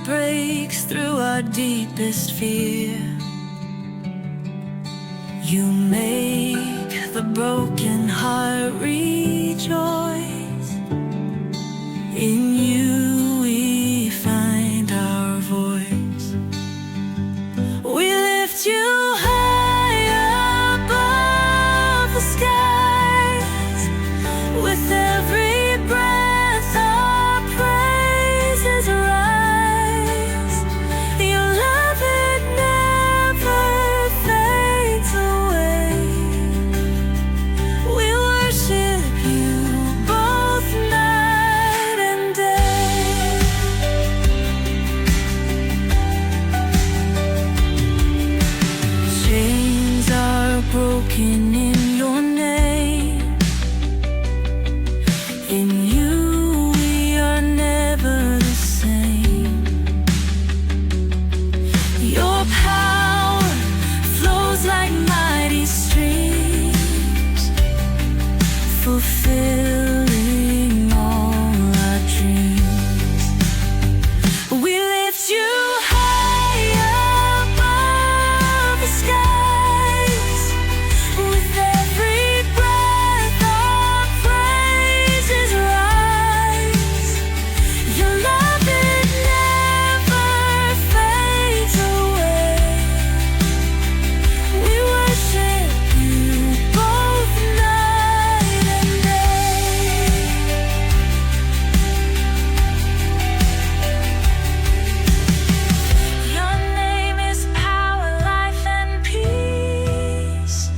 breaks through our deepest fear. You make the broken heart rejoice. In you we find our voice. We lift you high above the skies. With every breath our praises rise. Your love, it never fades away. We worship you both night and day. Chains are broken in your name. In you we are never the same. Your power flows like mighty streams, fulfilling all our dreams. We lift you high above the skies. With every breath our praises rise. Your love, it never fades away. We worship you both night and day. Your name is power, life, and peace.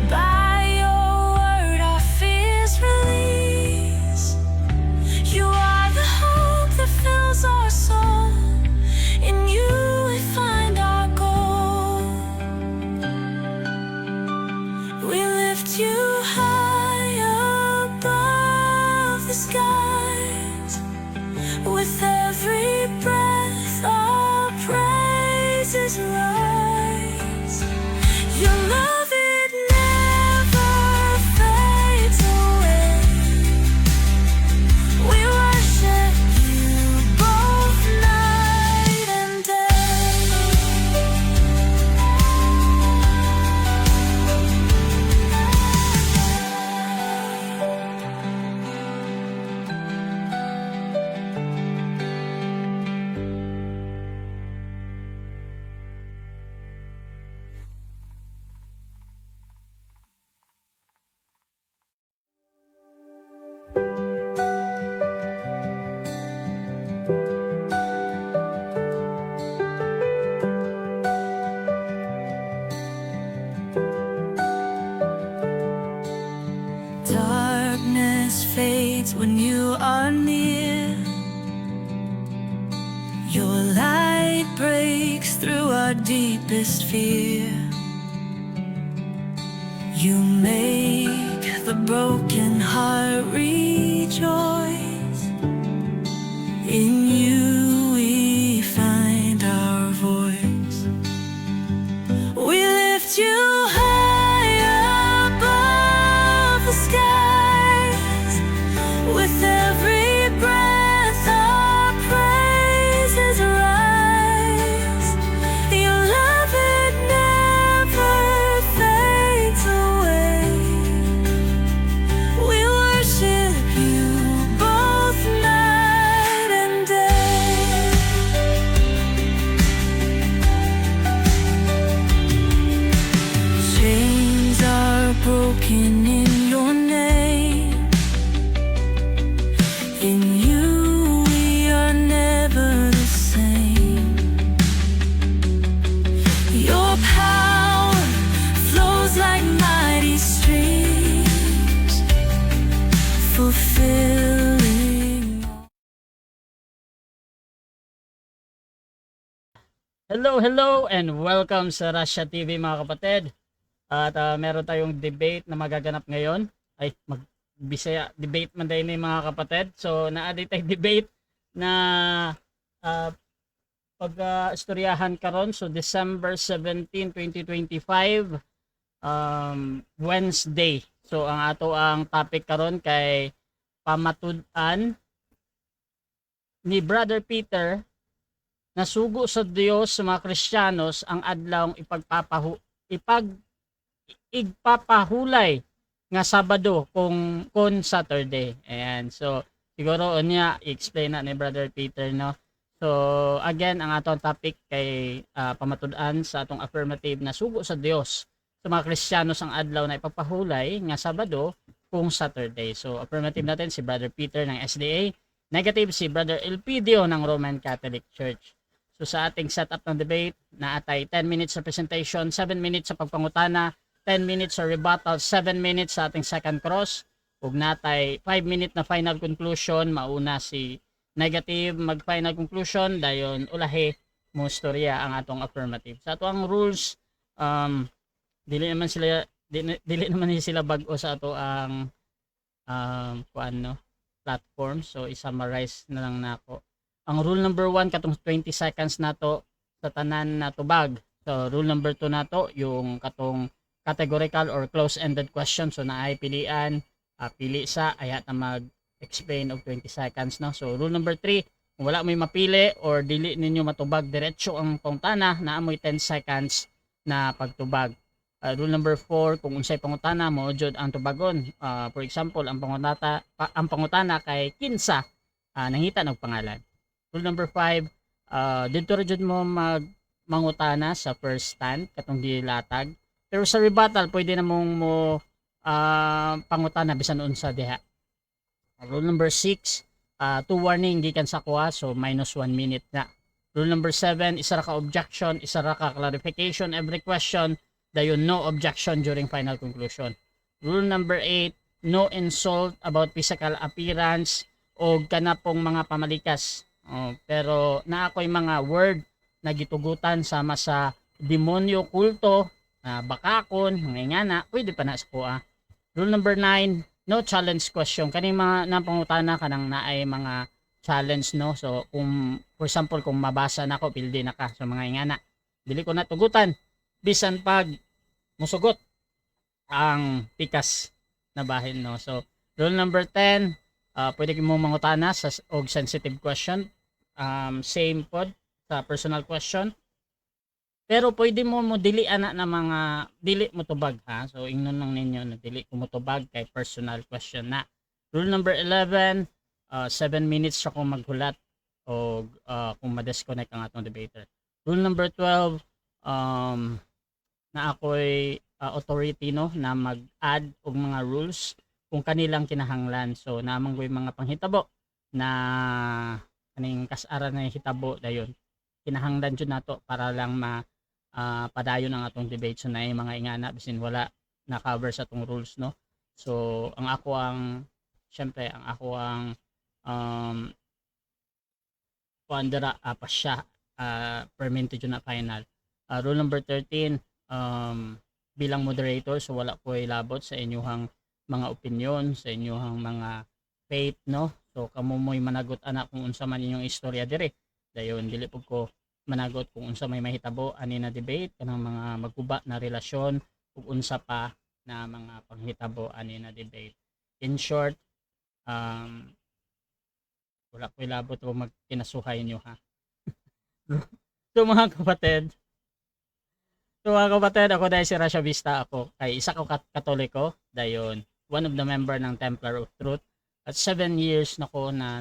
By your word our fears release. You are the hope that fills our soul. In you we find our goal. We lift you high above the skies. With every breath our praises rise. Your love, it never fades away. We worship you both night and day. Darkness fades when you are near. Your light breaks through our deepest fear. You make the broken heart rejoice. In you we find our voice. We lift you high above the skies. With every breath our praises rise. Your love, it never fades away. We worship you both night and day. Chains are broken in your name. In you we are never the same. Your power flows like mighty streams, fulfilling all. Hello, and welcome sa Russia TV mga kapatid. At meron tayong debate na magaganap ngayon. Ay, Bisaya debate man din ni mga kapatid. So, naadi tayong debate na pag-istoryahan karon. So, December 17, 2025, Wednesday. So, ang topic karon kay pamatud-an ni Brother Peter nasugo sa Dios sa mga Kristiyanos ang adlaw igpapahulay nga Sabado kung Saturday. Ayan. So siguro unya i-explain na ni Brother Peter, no. So again, ang atong topic kay pamatud-an sa atong affirmative na sugo sa Dios sa mga Kristiyanos ang adlaw na ipapahulay nga Sabado kung Saturday. So affirmative natin si Brother Peter ng SDA, negative si Brother Elpidio ng Roman Catholic Church. So sa ating setup ng debate, naatay 10 minutes sa presentation, 7 minutes sa pagpangutana, 10 minutes sa rebuttal, 7 minutes sa ating second cross, ug natay 5 minute na final conclusion. Mauna si negative mag final conclusion, dayon ulahi mo storya ang atong affirmative. Sa ato ang rules, dili naman sila bag-o sa ato ang platform. So i-summarize na lang nako. Ang rule number 1 katong 20 seconds nato sa tanan na tubag. So rule number 2 nato yung katong categorical or close-ended question. So naay pilian, pili sa ayat na mag-explain og 20 seconds, no. So rule number 3, kung wala may mapili or dili ninyo matubag diretso ang pangutana, naamoy 10 seconds na pagtubag. Rule number 4, kung unsay pangutana mo jud ang tubagon. For example, ang pangutana kay kinsa nangita og pangalan. Rule number 5, dito ra jud mo mangutana sa first stand katong gilatag. Pero sa rebuttal pwede na mong mo pangutana bisan unsa diha. Rule number 6, 2 warning gikan sa kuha, so minus 1 minute na. Rule number 7, isa ra ka objection, isa ra ka clarification every question, dayon no objection during final conclusion. Rule number 8, no insult about physical appearance o kanapong mga pamalikas. Pero na ako'y mga word na gitugutan sama sa demonyo, kulto, bakakon, mga ingana, pwede pa na sa kuha. Rule number 9, no challenge question. Kaning mga napangutana kanang naay mga challenge, no. So kung for example kung mabasa nako pildi na ka sa mga ingana, dili ko na tugutan bisan pag musugot ang pikas na bahin, no. So rule number 10, pwede mo mangutana sa og sensitive question, same pod sa personal question. Pero pwede mo dilian na mga dili mo tubag, ha. So ingnon lang ninyo na dili ko mo tubag kay personal question na. Rule number 11, 7 minutes sa kung maghulat o kung ma-disconnect ang atong debater. Rule number 12, na ako'y authority, no, na mag-add og mga rules kung kanilang kinahanglan. So namang ko'y mga panghitabo na kaning kasara na hitabo dayon kinahanglan jud nato para lang padayon ang atong debate. So naay mga ingana bisin wala na cover sa atong rules, no. So ang ako ang syempre ang ako ang pandera pa siya permanent jud na final. Rule number 13, bilang moderator, so wala ko ilabot sa inyong mga opinion, sa inyong mga faith, no. So kamo mo'y managot anak kung unsa man inyong istorya dire. Dayon dili pud ko managot kung unsa may mahitabo ani na debate kanang mga magkuba na relasyon ug unsa pa na mga panghitabo ani na debate. In short, wala ko ilabot o magkinasuhay nyo, ha. So mga kapatid, ako dahil si Rasha Vista, ako kay isa ko katoliko, dayon one of the member ng Templar of Truth, at 7 years na ko na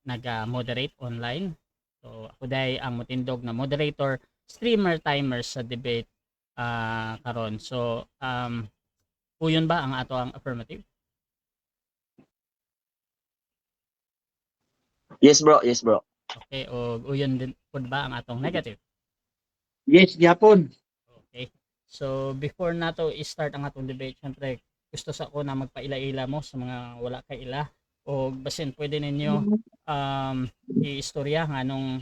nag-moderate online. So ako dahil ang mutindog na moderator, streamer, timer sa debate karon. So yun ba ang ato ang affirmative? Yes bro, yes bro. Okay, o yun din po ba ang atong negative? Yes, gyapon. Okay. So before nato i-start ang atong debate, syempre gusto sa ako na magpaila-ila mo sa mga wala kay ila, o basin pwede ninyo i-istorya nga nung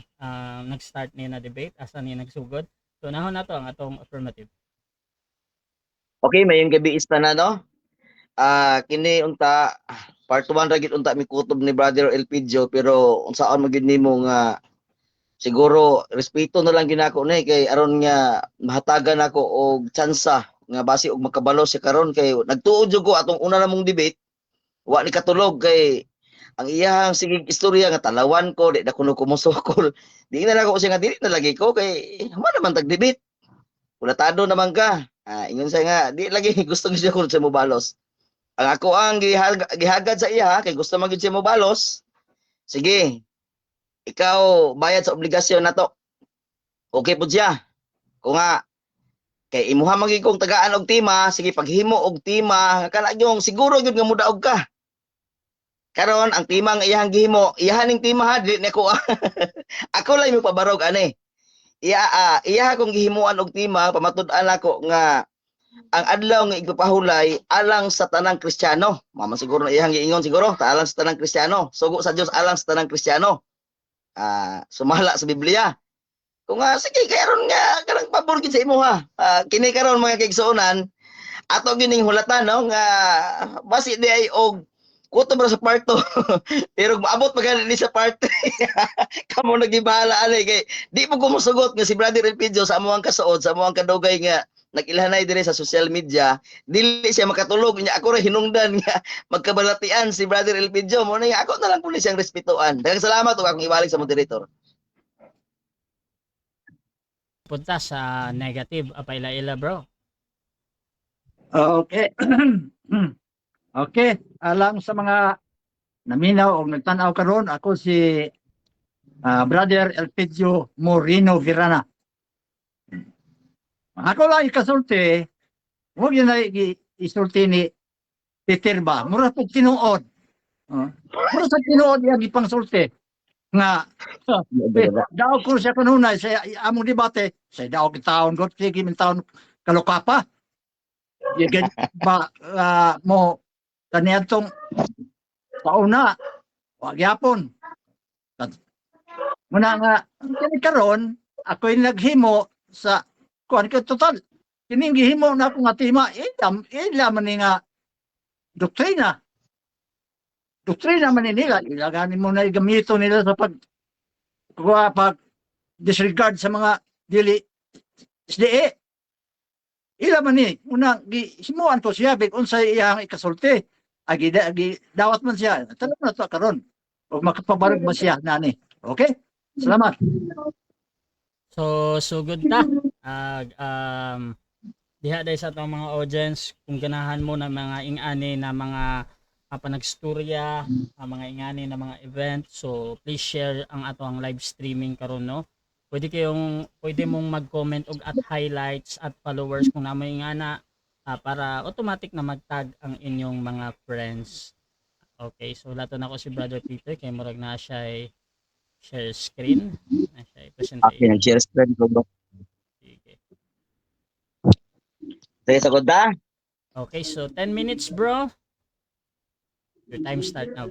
nag-start ni na debate asa ni nagsugod. So nahon nato ang atong affirmative. Okay, mayong gabi ista na, no. Kini unta part 1 ra gid unta mi kutob ni Brother Elpidio, pero unsaon mo gid nimo nga siguro respeto na lang ginako ni kay aron nga mahatagan ako og tsansa nga base og makabalo si karon kay nagtuod jud ko atong una namong debate wa ni katulog kay ang iyang sige istorya nga talawan ko, di na kuno kumusukol. Di na ako siya nga dili na lagi ko kay man naman tag-debate. Kulatado naman ka. Ingon siya nga, di lagi gusto siya kung siya mobalos. Ang ako ang gihagad sa iya, kay gusto magid siya mobalos. Sige, ikaw bayad sa obligasyon na to. Okay po siya. Kung nga, kay imuha magig kong tagaan og tima, sige paghimo og tima, kana yung siguro gyud nga mudaog ka. Karon ang tima nga iyang gihimo, iyahaning tima ha, dili na ko. Ako lang mo pabarog ani. Iya akong gihimuan og tima, pamatud-an ako nga ang adlaw nga igpapahulay alang sa tanang Kristiyano. Mama siguro na iyang giingon siguro, alang sa tanang Kristiyano. Sugo sa Dios alang sa tanang Kristiyano. Sumala sa Biblia. Kung sige karon nga kanang pabor gid sa imo ha. Kini karon mga kaigsuonan, ato gining hulatan no nga basi di ay og kutob ra sa part 2. Pero maabot pa gani ni sa part 3. Kamo nagibahala ani kay di mo kumusugot nga si Brother Elpidio sa amuang kasuod, sa amuang kadugay nga nag-ilhanay dire sa social media, dili siya makatulog niya. Ako ra hinungdan nga magkabalatian si Brother Elpidio mo na ako na lang puli siyang respetuan. Daghang salamat ug akong ibalik sa moderator. Punta sa negative apaila-ila bro. Okay. Okay, alang sa mga naminaw o nagtanaw karon, ako si Brother Elpidio Moreno Virana. Ako lang ikasulti, huwag yun na isulti ni Peter ba? Mura po tinuod. Mura sa tinuod yan ipangsulti. Nga, daw ko siya kanunay sa among debate, sa daw kitaon ko, sige min taon kalukapa. Yan ba mo kaniyatong pauna, wag yapon. Muna nga, kini karon ako yung naghimo sa kuan ka total. Kini gihimo na ako nga tima, ilam man ni nga doktrina. Doktrina man nila, ilaganin mo na igamito nila sa pag disregard sa mga dili SDE. Ila man ni, una gihimuan ko siya, big unsay iyang ikasulti. Agi dawat man siya. Tanong na to karon. O makapabarog man siya nani. Okay? Salamat. So sugod ta. Diha day sa atong mga audience kung ganahan mo na mga ingani na mga panagstorya, mga ingani na mga event. So please share ang atong live streaming karon no. Pwede mong mag-comment og at highlights at followers kung namoy ingana para automatic na mag-tag ang inyong mga friends. Okay, so lato na ko si Brother Peter kay murag na siya share screen. Na siya i-present. Okay, nag-share screen ko ba? Sige. Sige, sagod na. Okay, so 10 minutes bro. Your time start now.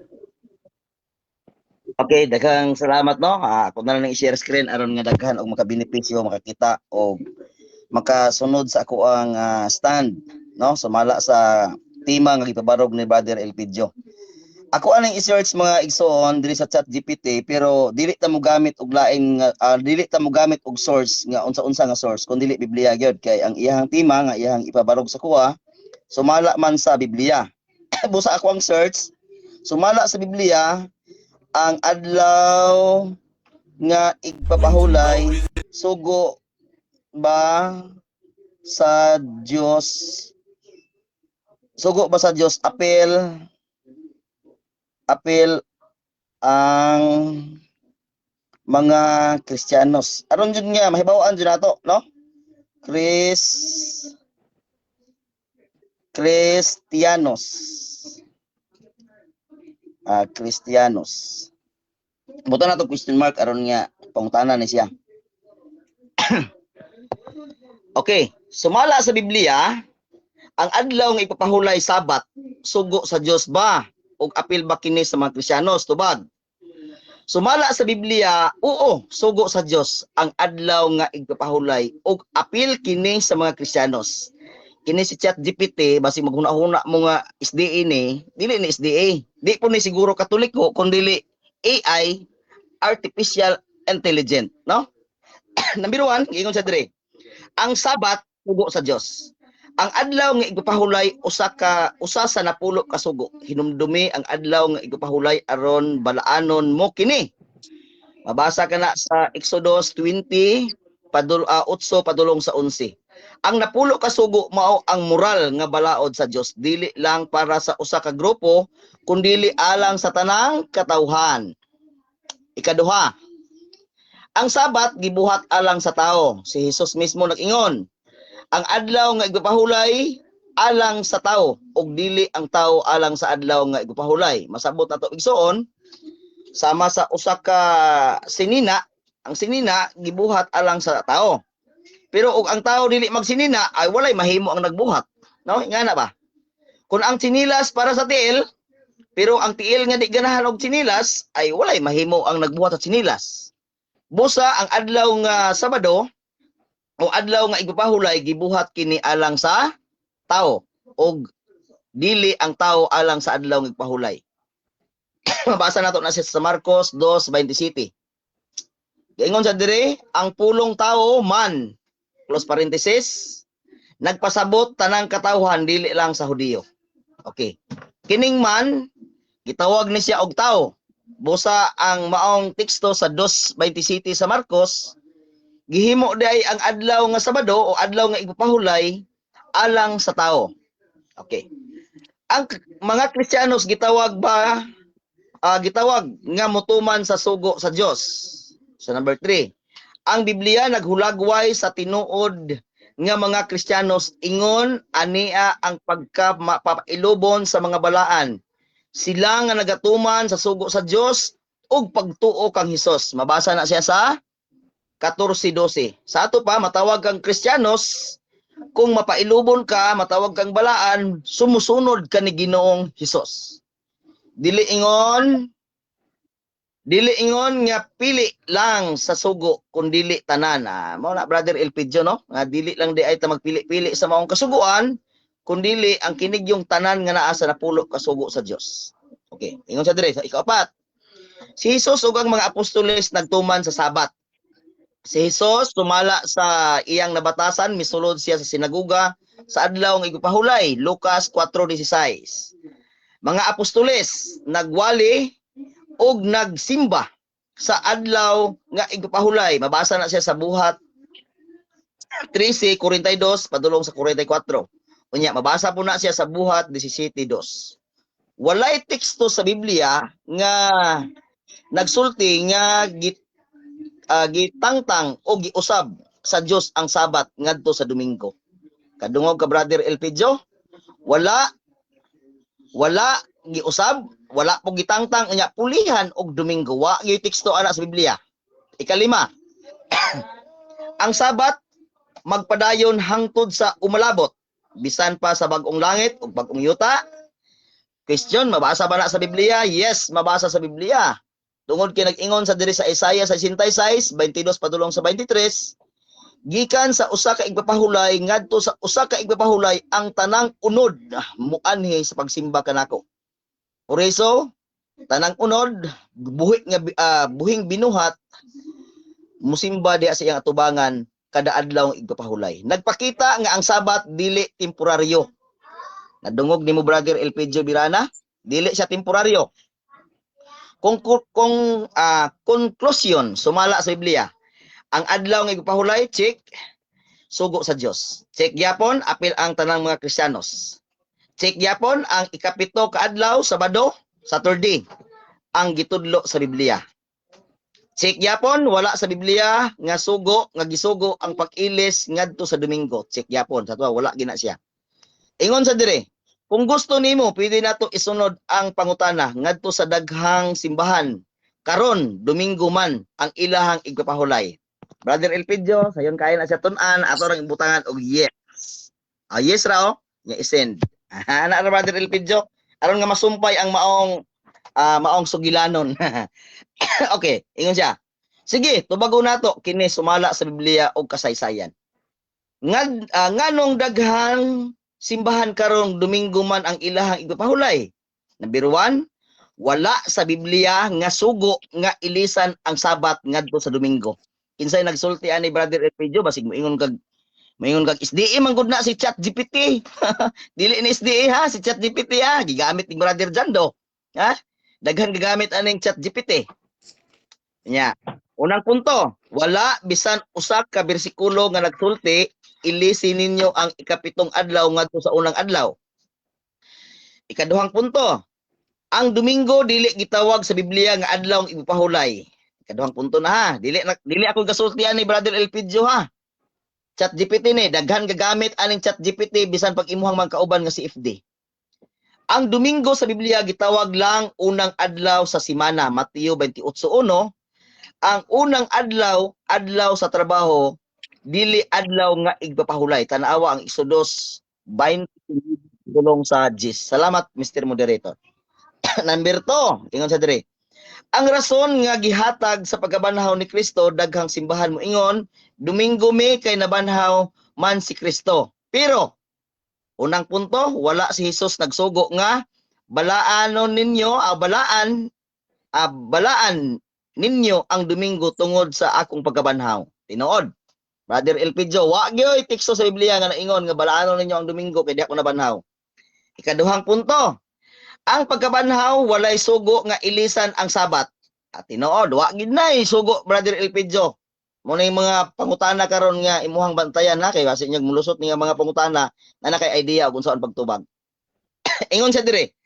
Okay, daghang salamat no. Ako na lang i-share screen aron nga daghan og makabenepisyo, makakita og makasunod sa ako ang stand no, sumala sa tema nga gipabarog ni Brother Elpidio. Ako anang i-search mga igsoon diri sa ChatGPT pero dili ta mo gamit og laing dili ta mo gamit og source nga unsa-unsa nga source kun dili Biblia gyud kay ang iyang tema nga iyang ipabarog sa kuha sumala man sa Biblia. Busa ako ang search sumala sa Biblia ang adlaw nga igpapahulay sugo ba sa Dios sugo ba sa Dios apel ang mga Kristiyanos aron jud nga mahibaw-an jud nato no Kristiyanos Kristiyanos buta na to question mark aron nga pangutanan ni siya. Okay, sumala sa Biblia, ang adlaw nga ipapahulay Sabat, sugo sa Dios ba? O apil ba kini sa mga Kristiyanos? Tubag. Sumala sa Biblia, oo, sugo sa Dios ang adlaw nga ipapahulay o apil kini sa mga Kristiyanos. Kini si ChatGPT, basi maghuna-huna mo nga SDA ni, dili ni SDA. Di po ni siguro Katoliko, kundi AI, Artificial Intelligent, no? Number 1, ingon sa dire. Ang Sabat sugo sa Dios. Ang adlaw nga igpahulay usa sa napulo ka sugo. Hinumdumi ang adlaw nga igpahulay aron balaanon mo kini. Mabasa ka na sa Exodus 20 8 padulong sa 11. Ang napulo ka sugo mao ang moral nga balaod sa Dios, dili lang para sa usa ka grupo kundi alang sa tanang katawhan. Ikaduha, ang Sabat gibuhat alang sa tao. Si Jesus mismo nag-ingon, ang adlaw nga igpahulay alang sa tao ug dili ang tao alang sa adlaw nga igpahulay. Masabot nato igsoon sama sa usa ka sinina, ang sinina gibuhat alang sa tao. Pero og ang tao dili magsinina ay walay mahimo ang nagbuhat. No, ingana ba? Kung ang sinilas para sa tiil, pero ang tiil nga di ganahan og sinilas ay walay mahimo ang nagbuhat sa sinilas. Busa ang adlaw nga Sabado o adlaw nga igpahulay gibuhat kini alang sa tao og dili ang tao alang sa adlaw nga igpahulay. Mabasa nato na sa Marcos 2:27. Giingon sa dire, ang pulong tao man, close parenthesis, nagpasabot tanang katawhan dili lang sa Hudiyo. Okay. Kining man gitawag ni siya og tao. Busa ang maong teksto sa 2:27 sa Marcos, gihimo day ang adlaw nga Sabado o adlaw nga igpahulay alang sa tao. Okay. Ang mga Kristiyanos gitawag nga motuman sa sugo sa Dios. So number 3, ang Biblia naghulagway sa tinuod nga mga Kristiyanos ingon ania ang pagkapailubon sa mga balaan. Sila nga nagatuman sa sugo sa Dios ug pagtuo kang Hesus. Mabasa na siya sa 14:12. Sa ato pa matawag kang Kristiyanos kung mapailubon ka, matawag kang balaan, sumusunod ka ni Ginoong Hesus. Dili ingon nga pili lang sa sugo kun dili tanan. Mao na brother Elpidio no, nga dili lang di ay ta magpili-pili sa maong kasuguan kun dili ang kinig yung tanan nga naa sa napulo ka sugo sa Dios. Okay, ingon sa dire sa ikaapat. Si Jesus ug ang mga apostoles nagtuman sa Sabat. Si Jesus tumala sa iyang nabatasan, misulod siya sa sinaguga sa adlaw nga igpahulay, Lucas 4:16. Mga apostoles nagwali og nagsimba sa adlaw nga igpahulay. Mabasa na siya sa buhat 13:42 padulong sa 44. Unya mabasa po na siya sa buhat 17:2. Walay teksto sa Biblia nga nagsulti nga gitangtang o giusab sa Dios ang Sabat ngadto sa Domingo. Kadungog ka brother Elpidio, wala giusab, wala po gitangtang unya pulihan og Domingo. Wa gyud teksto ana sa Biblia. Ikalima, ang Sabat magpadayon hangtod sa umalabot bisan pa sa bag-ong langit ug bag-ong yuta. Question, mabasa ba na sa Biblia? Yes, mabasa sa Biblia. Tungod kay nag-ingon sa diri sa Isaiah 66:22 padulong sa 23, gikan sa usa ka igpapahulay ngadto sa usa ka igpapahulay ang tanang unod muanhi sa pagsimba kanako. Por eso, tanang unod buhing binuhat musimba diha sa iyang atubangan kada adlaw nga igpapahulay. Nagpakita nga ang Sabat dili temporaryo. Nadungog nimo brother Elpidio Birana, dili siya temporaryo. Conclusion, sumala sa Biblia. Ang adlaw nga igpahulay, check, sugo sa Dios. Check gyapon, apil ang tanang mga Kristiyanos. Check gyapon ang ikapito ka adlaw, Sabado, Saturday, ang gitudlo sa Biblia. Check gyapon, wala sa Biblia nga sugo, nga gisugo ang pag-ilis ngadto sa Domingo. Check gyapon, sa tuwa wala gina siya. Ingon sa dire, kung gusto nimo, pwede nato isunod ang pangutana ngadto sa daghang simbahan. Karon, Domingo man ang ilahang igpapahulay. Brother Elpidio, sayon kay na siya tun-an, ato rang ibutangan og yes. Yes ra o, nya isend. Ana ra brother Elpidio, aron nga masumpay ang maong sugilanon. Okay, ingon siya. Sige, tubago nato kini sumala sa Biblia og kasaysayan. Nganong daghang simbahan karong Domingo man ang ilahang igpapahulay? Number 1, wala sa Biblia nga sugo nga ilisan ang Sabat ngadto sa Domingo. Kinsay nagsulti ani brother Elpidio basig moingon kag Mayon kag SDA man gud na si ChatGPT. Dili ni SDA ha, si ChatGPT ha, gigamit ni Brother Jando. Ha? Daghan gagamit aning ChatGPT. Nya. Unang punto, wala bisan usa ka bersikulo nga nagsulti ilisi ninyo ang ikapitong adlaw ngadto sa unang adlaw. Ikaduhang punto, ang Domingo dili gitawag sa Biblia nga adlaw ng ipahulay. Ikaduhang punto na ha, dili ako gasultian ni Brother Elpidio ha. ChatGPT ni daghan gagamit aning ChatGPT bisan pag imuhang magkauban nga si FD. Ang Domingo sa Biblia gitawag lang unang adlaw sa semana, Mateo 28:1. Ang unang adlaw sa trabaho, dili adlaw nga igpapahulay. Tanawa ang Exodus 20 tulong sa GIS. Salamat Mr. Moderator. Number 2, ingon sa dire. Ang rason nga gihatag sa pagkabanhaw ni Kristo daghang simbahan mo ingon, Domingo me kay nabanhaw man si Kristo. Pero unang punto, wala si Jesus nagsugo nga balaan ninyo ang Domingo tungod sa akong pagkabanhaw. Tinuod. Brother Elpidio, wa gyoy teksto sa Biblia nga naingon nga balaan ninyo ang Domingo kay di ako nabanhaw. Ikaduhang punto, ang pagkabanhaw walay sugo nga ilisan ang Sabat. At tinuod, wa gid nay sugo Brother Elpidio. Mo na yung mga pangutana karon nga imuhang bantayan na kay basi niya mulusot niya mga pangutana na nakay idea kung saan pagtubag. Ingon siya dire,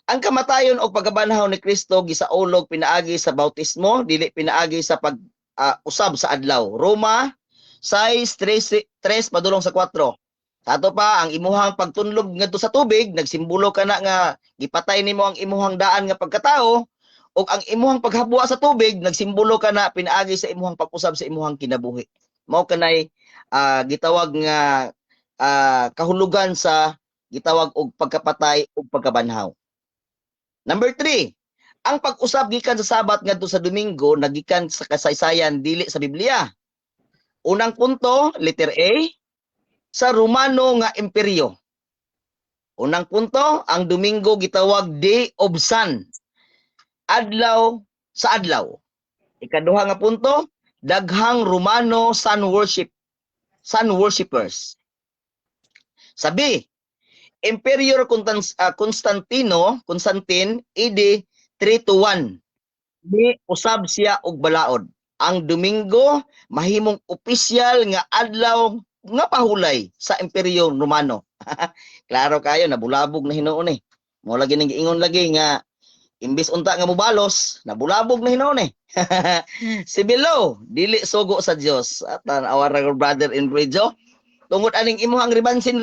ang kamatayon o pagkabanhaw ni Kristo gisaulog pinaagi sa bautismo, dili pinaagi sa pag-usab sa adlaw. Roma 6:3 padulong sa 4. Ato pa ang imuhang pagtunlog ngadto sa tubig, nagsimbolo kana nga gipatay nimo ang imuhang daan nga pagkatao. O ang imuhang paghabwa sa tubig, nagsimbolo ka na pinaagi sa imuhang pag-usab sa imuhang kinabuhi. Mao kanay gitawag nga kahulugan sa gitawag og pagkapatay ug pagkabanhaw. Number 3, ang pag-usab gikan sa Sabat ngadto sa Domingo nagikan sa kasaysayan dili sa Biblia. Unang punto, letter A, sa Romano nga imperyo. Unang punto, ang Domingo gitawag Day of Sun. Adlaw sa adlaw. Ikaduha nga punto, daghang Romano sun worshippers. Sabi, Emperor Constantine AD 3-1. Ni usab siya og balaod. Ang Domingo mahimong opisyal nga adlaw nga pahulay sa Imperyo Romano. Klaro kayo nabulabog na hinuon eh. Mo lagi ning giingon lagi nga imbis unta nga mobalos, nabulabog na hinuon eh. Si Bilo, dili sugo sa Dios. At our brother in radio, tungod aning imuhang ribansin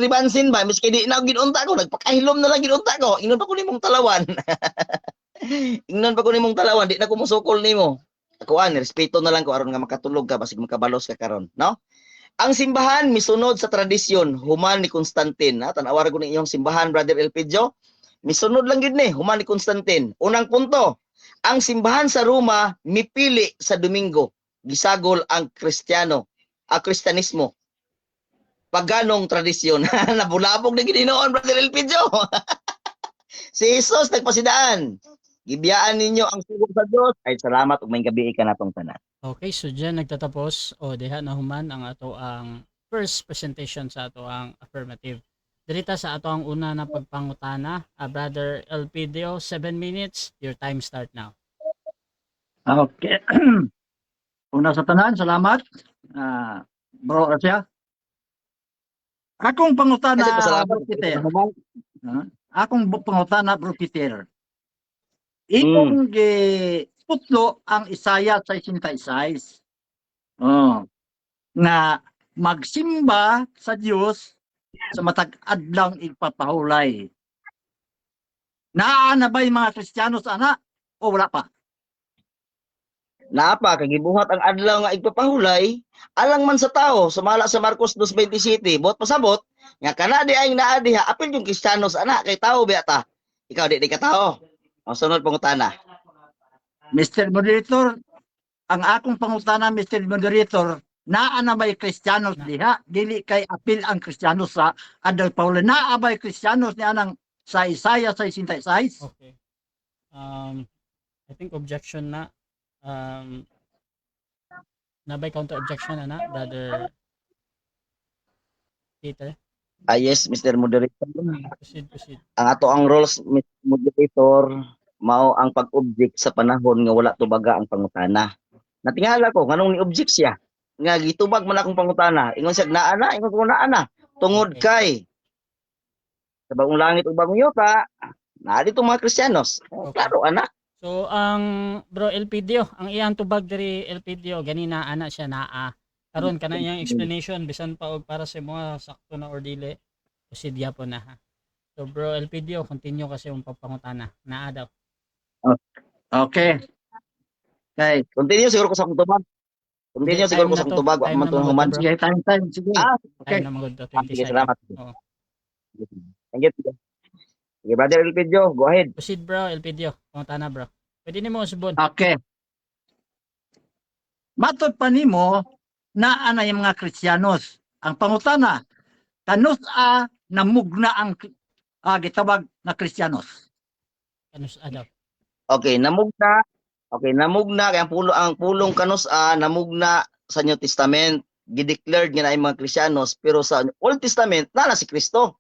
ba, miski di na ginunta ko, nagpakahilom na lang ginunta ko. Ingnon pa ko nimong talawan. Ingnon pa ko nimong talawan, di na ko musukol nimo. Ako respeto na lang ko aron nga makatulog ka basig makabalos ka karon, no? Ang simbahan misunod sa tradisyon human ni Constantine. Tan-awar ko ni iyong simbahan, Brother Elpidio. Misunod lang gid ni human ni Constantine. Unang punto, ang simbahan sa Roma mipili sa Domingo. Gisagol ang Kristyanismo. Paganong tradisyon. Nabulabog na gid noon, Brother Elpidio. Si Jesus nagpasidaan. Gibiyaan ninyo ang sugo sa Dios. Ay salamat ug may gabi ka natong tanan. Okay, so dyan nagtatapos o diha na human ang ato ang first presentation sa ato ang affirmative. Dirita sa ato ang una na pagpangutana, Brother Elpidio, 7 minutes, your time start now. Okay. Una sa tanan, salamat. Bro Asya. Akong pangutana, Kasi pasalamat. Bro Peter. Akong pangutana, Bro Peter. Ikong putlo ang Isaiah 66. Na magsimba sa Dios sa matag adlang ipapahulay. Naa na ba yung mga Kristiyano sa ana o wala pa? Naapa kay gibuhat ang adlaw nga igpapahulay alang man sa tao sumala sa Marcos 2:27 bot pasabot nga kana di ay naa diha apil yung Kristiyano sa ana kay tao biya ta. Ikaw di ka tao. O sunod pangutana. Mr. Moderator, ang akong pangutana, Mr. Moderator, naa na ba'y Kristiyano diha? Dili kay apil ang Kristiyano sa adal Paulo. Naa ba'y Kristiyano niya nang sa Isaiah 66? Okay. I think objection na. Nabay counter objection na, Brother Peter. Yes, Mr. Moderator. Proceed. Ang ato ang roles, Mr. Moderator, mao ang pag-object sa panahon nga wala tubaga ang pangutana. Natingala ko nganong ni object siya. Nga gitubag man akong pangutana. Ingon siya naa na, ingon ko naa na. Tungod kay sa bagong langit ug bagong yuta, naa dito mga Kristiyanos. Okay. Klaro ana. So ang bro Elpidio, ang iyang tubag diri Elpidio ganina ana siya naa. Karon kana iyang explanation bisan pa og para sa mga sakto na or dili. Proceed gyapon na ha. So bro Elpidio, continue kasi yung papangutana. Naa daw. Okay. Okay. Continue siguro ko sa akong tubag. Continue Hindi, siguro time ko sa na akong to. tubag. Wa Time man na to mga human. bro. Sige, time. Sige. Okay. Time na magod to 20 Sige, seconds. salamat. Oo. Thank you. Sige, Brother Elpidio, go ahead. Proceed bro Elpidio. Pangutana bro. Pwede nimo usbon. Okay. Matod pa nimo naa na yung mga Kristiyanos. Ang pangutana, kanus namugna ang gitawag na Kristiyanos. Kanus daw. Okay, namugna. Okay, namugna kay ang pulong kanus namugna sa New Testament. Gideclared nga na yung mga Kristiyanos pero sa Old Testament na si Kristo.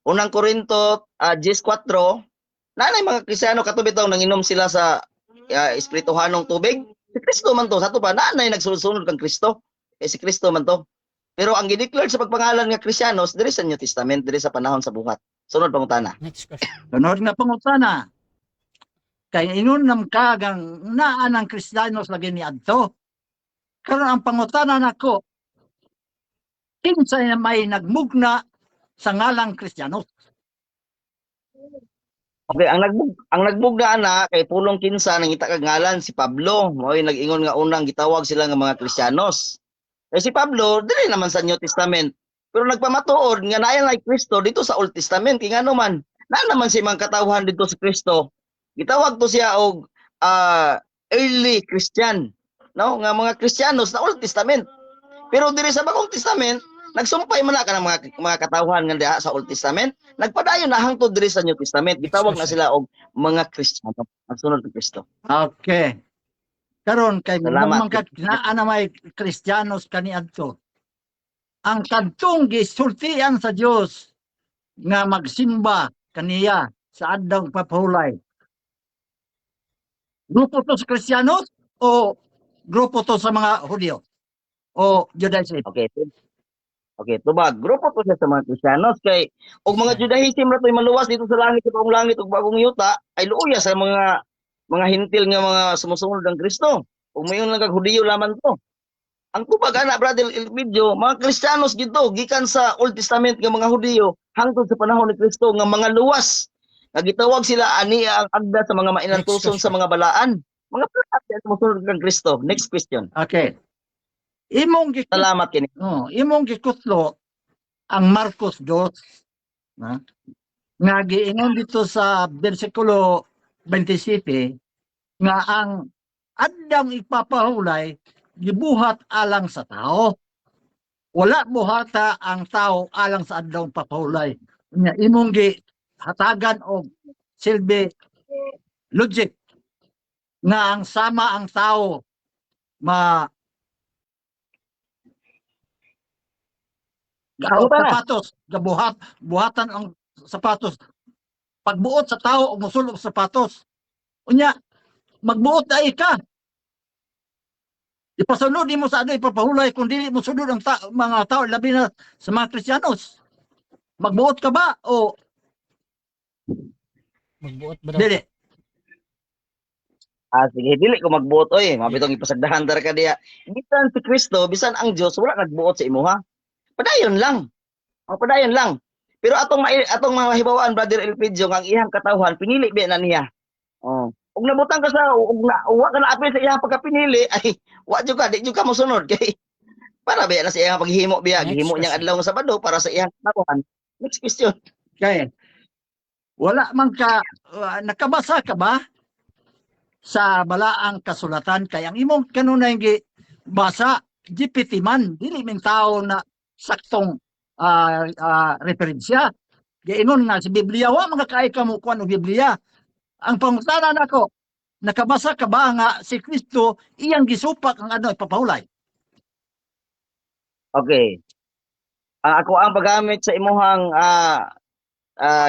Unang Korinto 10:4 na yung mga Kristiyano katubi taw nanginom sila sa espirituhanong tubig. Si Kristo man to sa to pa nanay nagsunod kang Kristo. Si Kristo man to. Pero ang gideclared sa pagpangalan nga Kristiyanos diri sa New Testament, diri sa panahon sa buhat. Sunod pangutana. Next question. Sunod nga pangutana. Kay ingon nam kagang naa ng Kristiyanos lagi ni adto. Karon ang pangutana nako, kinsa na may nagmugna sa ngalang Kristiyanos? Okay, ang nagbugna na kay pulong kinsa nangita kag ngalan si Pablo. Mo'y nag-ingon nga unang gitawag sila nga mga Kristiyanos. Eh si Pablo dili naman sa New Testament. Pero nagpamatuod nga naay kay Kristo dito sa Old Testament kay ngano man na naman si mga katawhan dito sa Kristo. Gitawag to siya og early Christian, no? Nga mga Kristiyanos sa Old Testament. Pero diri sa Bagong Testament, nagsumpay man na ka ng mga katawhan nga diha sa Old Testament, nagpadayon na hangtod diri sa New Testament. Gitawag na sila og mga Kristiyano, nagsunod kay Kristo. Okay. Karon kay Salamat. naa na may Kristiyanos kaniadto. Ang kadtong gisultian sa Dios nga magsimba kaniya sa adlaw papahulay. Grupo to sa Kristiyanos o grupo to sa mga Hudyo o Judaism? Okay. Okay, tubag. Grupo to siya sa mga Kristiyanos kay og mga Judaism ra to'y maluwas dito sa langit ug langit ug bagong yuta ay luya sa mga hintil nga mga sumusunod ng Kristo. Ug mayon lang kag Hudiyo lamang to. Ang tubag ana brother Elpidio, mga Kristiyanos gito gikan sa Old Testament nga mga Hudiyo hangtod sa panahon ni Kristo nga mga luwas. Nga gitawag sila ani ang agda sa mga mainantuson sa mga balaan. Mga prophet sumusunod ng Kristo. Next question. Okay. Imong Salamat kini. imong gikutlo ang Marcos 2 nga giingon dito sa bersikulo 27 nga ang adlaw ipapahulay gibuhat alang sa tao. Wala buhata ang tao alang sa adlaw papahulay. Nya imong gihatagan og silbi logic nga ang sama ang tao Ako ba na? sapatos, buhatan ang sapatos. Pagbuot sa tao o musulog sa sapatos. Unya, magbuot na ka. Ipasunod mo sa ipapahulay kung dili mo sunod ang mga tao, labi na sa mga Kristiyanos. Magbuot ka ba o Magbuot ba daw? dili? Sige, dili ko magbuot oy, mabitong ipasagdahan dar ka diya. Bisan si Kristo, bisan ang Dios wala nagbuot sa imuha. Padayon lang. Padayon lang. Pero atong mga hibawaan brother Elpidio ang iyang katawhan pinili ba na niya. Ug nabutang ka sa wa ka na apil sa iyang pagkapinili ay wa jud ka di jud ka mosunod kay para ba na sa iyang paghimo biya Next gihimo niyang question. adlaw nga Sabado para sa iyang katawhan. Next question. Kaya, wala man ka, nakabasa ka ba sa balaang kasulatan? Kaya ang imong kanunay basa, GPT man, dili min tao na saktong referensya. Giingon nga sa Biblia, wa mga kaay ka mo kuan og Biblia. Ang pangutana nako, nakabasa ka ba nga si Kristo iyang gisupak ang ipapahulay? Okay. Ako ang paggamit sa imuhang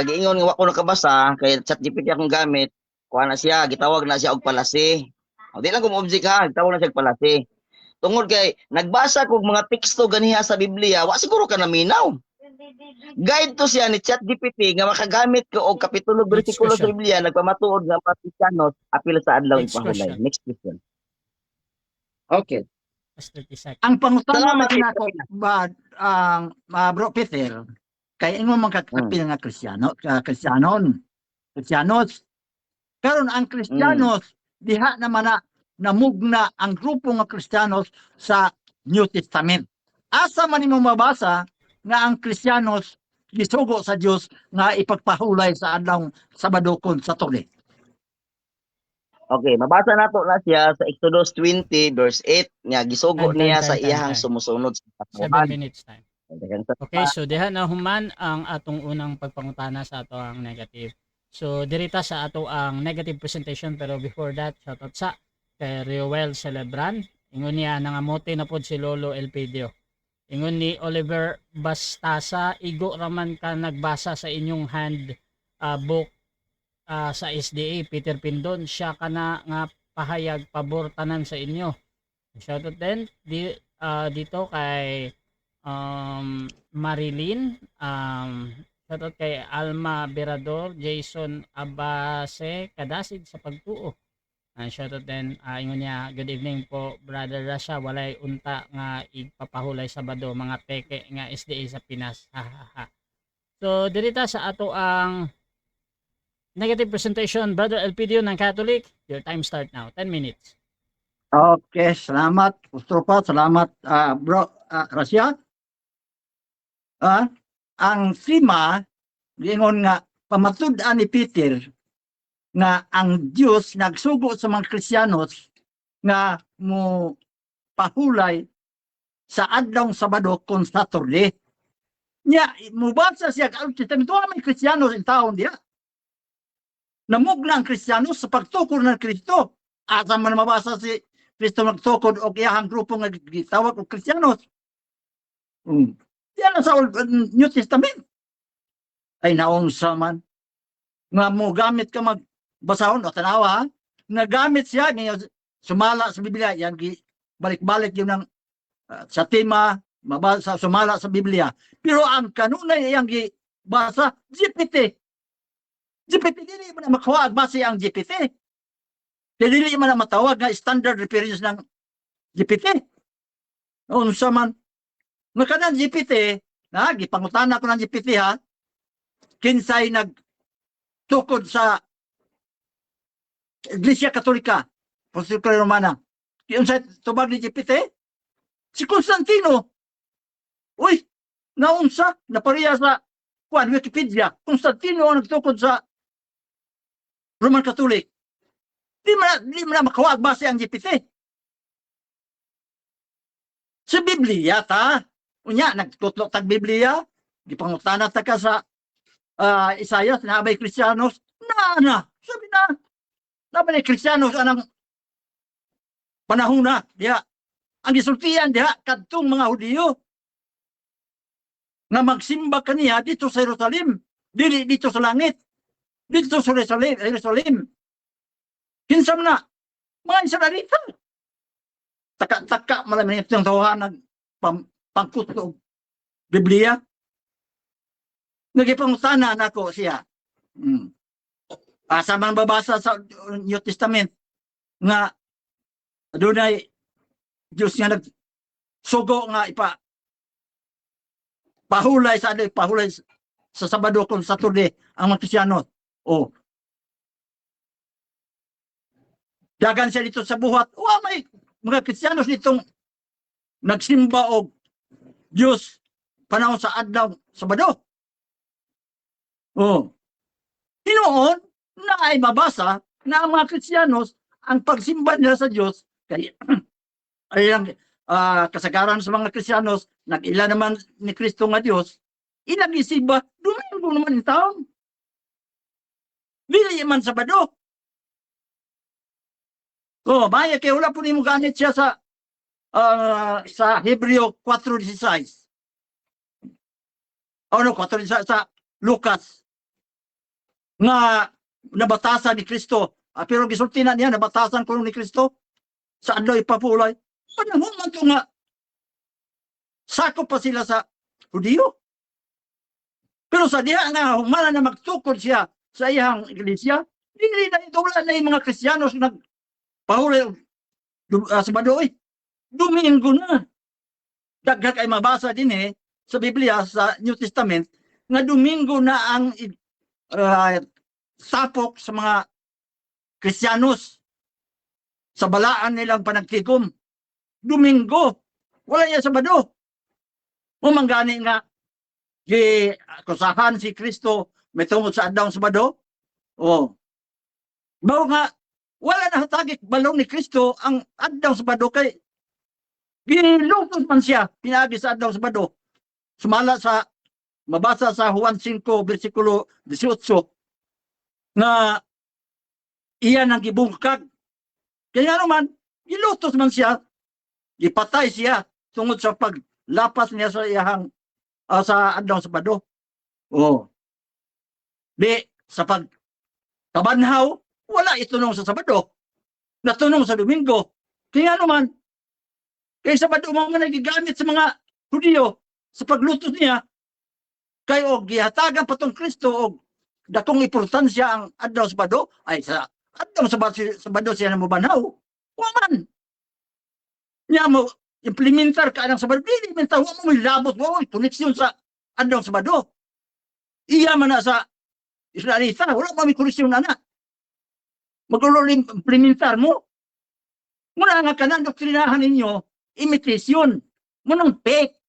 giingon nga wa ko nakabasa kay ChatGPT akong gamit. Kuha na siya, gitawag na siya og palasi. O di lang ko mo-object ha, gitawag na siya og palasi. Tungod kay nagbasa kog mga teksto ganiha sa Biblia, wa siguro ka naminaw. Guide to siya ni ChatGPT nga makagamit ko og kapitulo Next bersikulo sa question. Biblia nagpamatuod nga mga Kristiyanos apil sa adlaw Next ipahulay. question. Next question. Okay. Last 30 seconds. Ang pangutana Salamat, lagi nako Peter. ba ang Bro Peter kay ingon man kapil nga Kristiyanos. Karon ang Kristiyanos diha naman na namugna ang grupo nga Kristiyanos sa New Testament. Asa man nimo mabasa nga ang Kristiyanos gisugo sa Dios nga ipagpahulay sa adlaw Sabado kon Saturday. Okay, mabasa nato na siya sa Exodus 20 verse 8 nga gisugo Time, niya time, sa time, iyang time. sumusunod sa 7 katuhan. minutes time. Okay, so diha na human ang atong unang pagpangutana sa ato ang negative. So dirita sa ato ang negative presentation, pero before that, shoutout sa kay Rioel Celebran. Ingon niya nangamote na pod si Lolo Elpidio. Ingon ni Oliver Bastasa, igo raman ka nagbasa sa inyong book sa SDA Peter Pindon, siya kana nga pahayag pabor tanan sa inyo. Shoutout din dito kay Marilyn, shoutout kay Alma Berador, Jason Abase, kadasig sa pagtuo. Shoutout din, ingon niya, good evening po Brother Rasha, walay unta nga ipapahulay Sabado, mga peke nga SDA sa Pinas. So dirita sa ato ang negative presentation, Brother Elpidio ng Catholic. Your time start now, 10 minutes. Okay, salamat Ustropa, salamat Bro Rasya. Ang sima giingon nga pamatud-an ni Peter nga ang Dios nagsugo sa mga Kristiyanos nga mo pahulay sa adlaw Sabado kon Saturday. Nya mubasa siya ang Testament wa may Kristiyanos in taon diha. Namugna ang Kristiyanos sa pagtukod ng Kristo. Asa man mabasa si Kristo nagtukod og iyahang grupo nga gitawag og Kristiyanos. Yan sa New Testament. Ay naunsa man nga mo gamit ka magbasahon o tanawa, nagamit siya ngayon sumala sa Biblia, yan balik-balik yun ng sa tema mabasa sumala sa Biblia. Pero ang kanunay iyang basa GPT dili man na makawag base ang GPT. Dili man na matawag nga standard reference ng GPT. Unsa man nakadan GPT, na gipangutana ko ng GPT ha. Kinsay nagtukod sa Iglesia Katolika, Apostolika Romana. Kinsay tubag ni GPT? Si Constantino. Uy, naunsa napariya sa Wikipedia. Constantino ang nagtukod sa Roman Catholic. Di mo na makawag base ang GPT. Sa Biblia ta, unya nagtutlok tag Biblia, gipangutana ta ka sa Isaiah na abay Kristiyanos, sabi na ni Kristiyanos anang panahon na diha. Ang gisultian diha kadtong mga Hudiyo nga magsimba kaniya dito sa Jerusalem, dili dito sa langit, dito sa Jerusalem. Kinsam na mga Israelita. Taka-taka malaman itong tawahan pangkutog Biblia. Nagipangutana nako siya. Asa man babasa sa New Testament nga adunay Diyos nga nagsugo nga pahulay sa Sabado kon Saturday ang mga Kristiyanos. Dagan siya dito sa buhat. May mga Kristiyanos ditong nagsimba og Diyos panahon sa adlaw Sabado. Hinoon na ay mabasa na ang mga Kristiyanos ang pagsimba nila sa Diyos kay ay lang kasagaran sa mga Kristiyanos nag-ila naman ni Kristo nga Diyos inagisimba Domingo naman yung taon. Dili man Sabado. Baya kay wala po nimo ganit siya sa Hebreo 4:16. Ano ko sa Lucas nga nabatasan ni Kristo. Pero gisulti na niya nabatasan ko ni Kristo sa adlaw ipapulay. Panahon man to nga sakop pa sila sa Hudiyo. Pero sa diha nga humana na magtukod siya sa iyang iglesia, dili na idula na yung mga Kristiyanos nagpahulay sa Badoy. Domingo na. Dagdag ay mabasa din sa Biblia, sa New Testament, nga Domingo na ang sapok sa mga Kristiyanos sa balaan nilang panagtikom. Domingo. Wala niya Sabado. Umanggani nga akusahan si Kristo may tungod sa adlaw Sabado. Oh. Bawo nga wala na hatagik balong ni Kristo ang adlaw Sabado kay ginilungkot man siya pinaagi sa adlaw Sabado. Sumala sa mabasa sa Juan 5 bersikulo 18 na iyan ang gibungkag. Kaya naman gilutos man siya, gipatay siya tungod sa paglapas niya sa iyang sa adlaw Sabado. Oh. Di sa pagkabanhaw, wala itunong sa Sabado. Natunong sa Domingo. Kaya naman, kay Sabado mga nagigamit sa mga Hudiyo sa paglutos niya, kay og gihatagan patong Kristo og dakong importansya ang adlaw Sabado, ay sa adlaw Sabado siya na mobanhaw. Waman. Niya mo implementar ka ng Sabado, dili man tawo mo labot mo koneksyon sa adlaw Sabado. Iya man na sa Israelita, wala pa may koneksyon na. Magulo implementar mo. Muna nga kanang doktrinahan ninyo, imitasyon. Munang fake.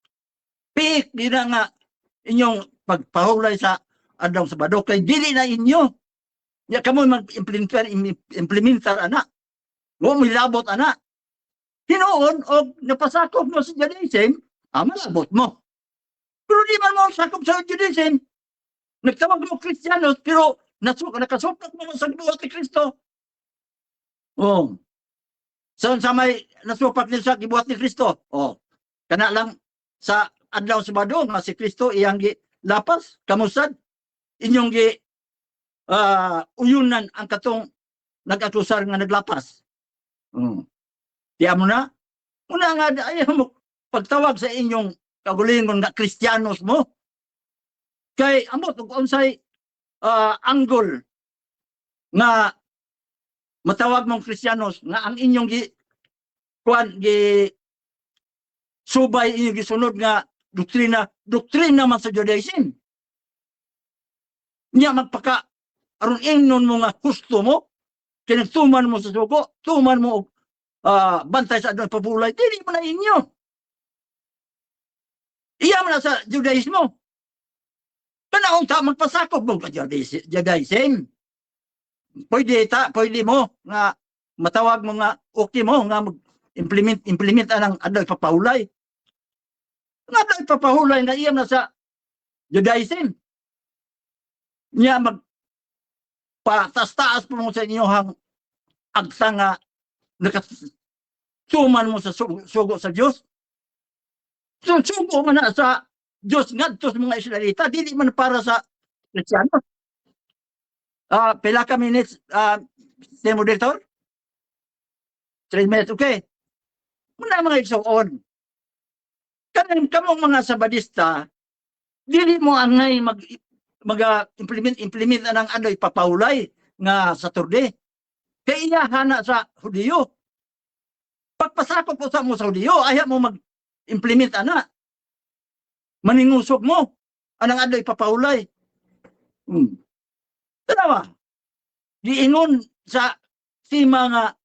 Fake, di na nga inyong pagpahulay sa adlaw Sabado. Kay dili na inyo. Ya kamo implementar ana. Wa mo labot ana. Hinoon o napasakop mo sa Judaism, malabot mo. Pero di man mo sakop sa Judaism. Nagtawag mo Kristiyanos, pero nakasupot mo sa buhat ni Kristo. Oh. So, sa may nasupak niya sa gibuhat ni Kristo. Oh. Kana lang sa adlaw Sabado nga si Kristo iyang lapas, kamusad, inyong uyunan ang katong nag-akusar nga naglapas. Diya mo na? Una nga, ayaw mo pagtawag sa inyong kagulingon nga Kristiyanos mo. Kay amot ug unsay anggol nga matawag mong Kristiyanos nga ang inyong subay inyong gisunod nga doktrina man sa Judaism. Niya magpaka aron ingnon mo nga husto mo, kinagtuman mo sa sugo, tuman mo bantay sa adlaw pabulay, dili mo na inyo. Iya man na sa Judaismo. Kanahong ta magpasakop mo ka Judaism. Pwede mo nga matawag mo nga okay mo nga mag-implement anang adlaw ipapahulay. Nga adlaw ipapahulay nga iya na sa Judaism. Niya patas-taas po mo sa inyohang agsa nga nakatuman mo sa sugo sa Diyos. So, sugo man na sa Diyos ngadto sa mga Israelita, dili man para sa Kristiyano. Pila ka minutes, moderator? 3 minutes, okay. Muna mga igsoon. Kamong mga Sabadista, dili mo angay mag-implement na ng ano ipapahulay nga Saturday. Kaya iyahana sa Hudiyo. Pagpasakop po sa mo sa Hudiyo, ayaw mo mag-implement ana. Maningusog mo. Anang adlaw ipapahulay. Tanawa. Diingon sa mga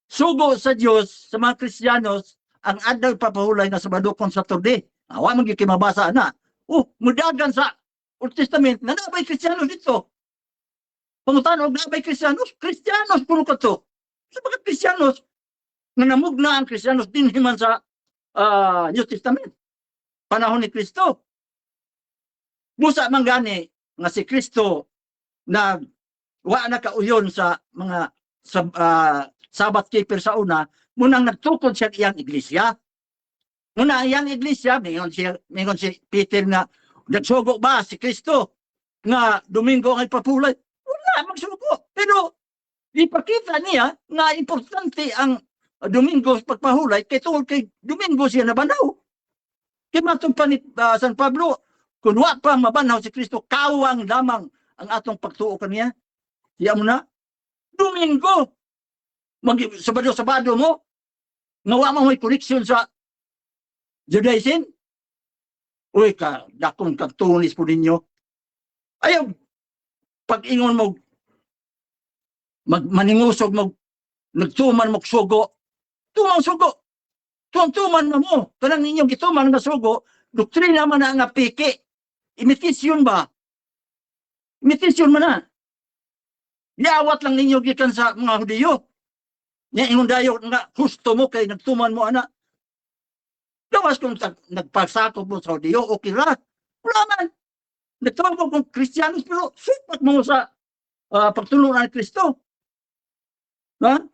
sugo sa Dios sa mga Kristiyanos ang adlaw ipapahulay nga Sabado kon Saturday. Awa man gyud mabasa ana. Mudagan sa Old Testament na nabay Kristiyanos dito. Pangutan og nabay Kristiyanos, Kristiyanos puno kadto. Sa mga Kristiyanos nga namugna ang Kristiyanos dinhi man sa New Testament. Panahon ni Kristo. Busa man gani nga si Kristo na wa na kauyon sa mga Sabbath keeper sa una, munang nagtukod siya iyang iglesia. Muna iyang iglesia, mingon si Peter na Nagsugo ba si Kristo nga Domingo ang ipapulay? Wala, magsugo. Pero ipakita niya nga importante ang Domingo sa pagpahulay kay tungkol kay Domingo siya nabanaw. Kaya matong panit San Pablo, kung wa pa mabanaw si Kristo, kawang lamang ang atong pagtuo kaniya. Siya mo na, Domingo, Sabado-Sabado mo, nga wa mo may connection sa Judaism. Uy ka, dakong katunis po ninyo. Ayaw, pag-ingon mo, maningusog mo, nagtuman mo sugo, tumang sugo. Tuman mo. Kanang ninyong gituman nga sugo, doktrina man na nga piki. Imitasyon ba? Imitasyon man na. Liawat lang ninyo gikan sa mga Hudiyo. Nya ingon dayo nga gusto mo kay nagtuman mo ana. Gawas kung nagpasakop mo sa Hudiyo, okay ra. Wala man. Nagtawag mo kung Kristiyanos pero supat mo sa pagtulungan ni Kristo. Ha?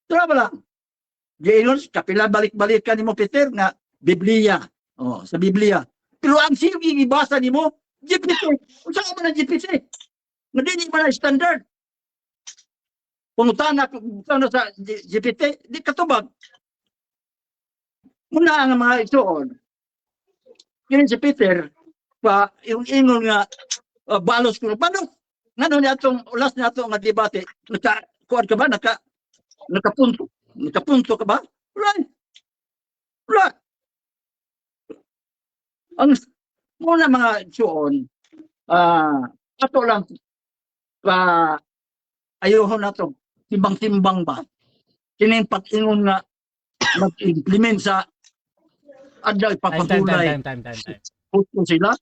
Tara ba lang? Gayon, kapila balik-balikan ni mo, Peter, na Biblia. Oh, sa Biblia. Pero ang sino ibasa ni mo? GPT. Kung saan mo na GPT? Hindi mo na standard. Kung utana sa GPT, di katubag. Muna ang mga isuon. Yun si Peter, pa, yung ingon nga, balos ko. Balos. Nga niya itong, ulas niya itong debate, nakakuan ka ba? Nakapunto. Nakapunto ka ba? Right. Right. Ang muna mga suon, ato lang, ayuhon na ito, timbang-timbang ba? Kining pag-ingon nga, mag-implement sa adlaw ipapagulay. Time. Gusto sila?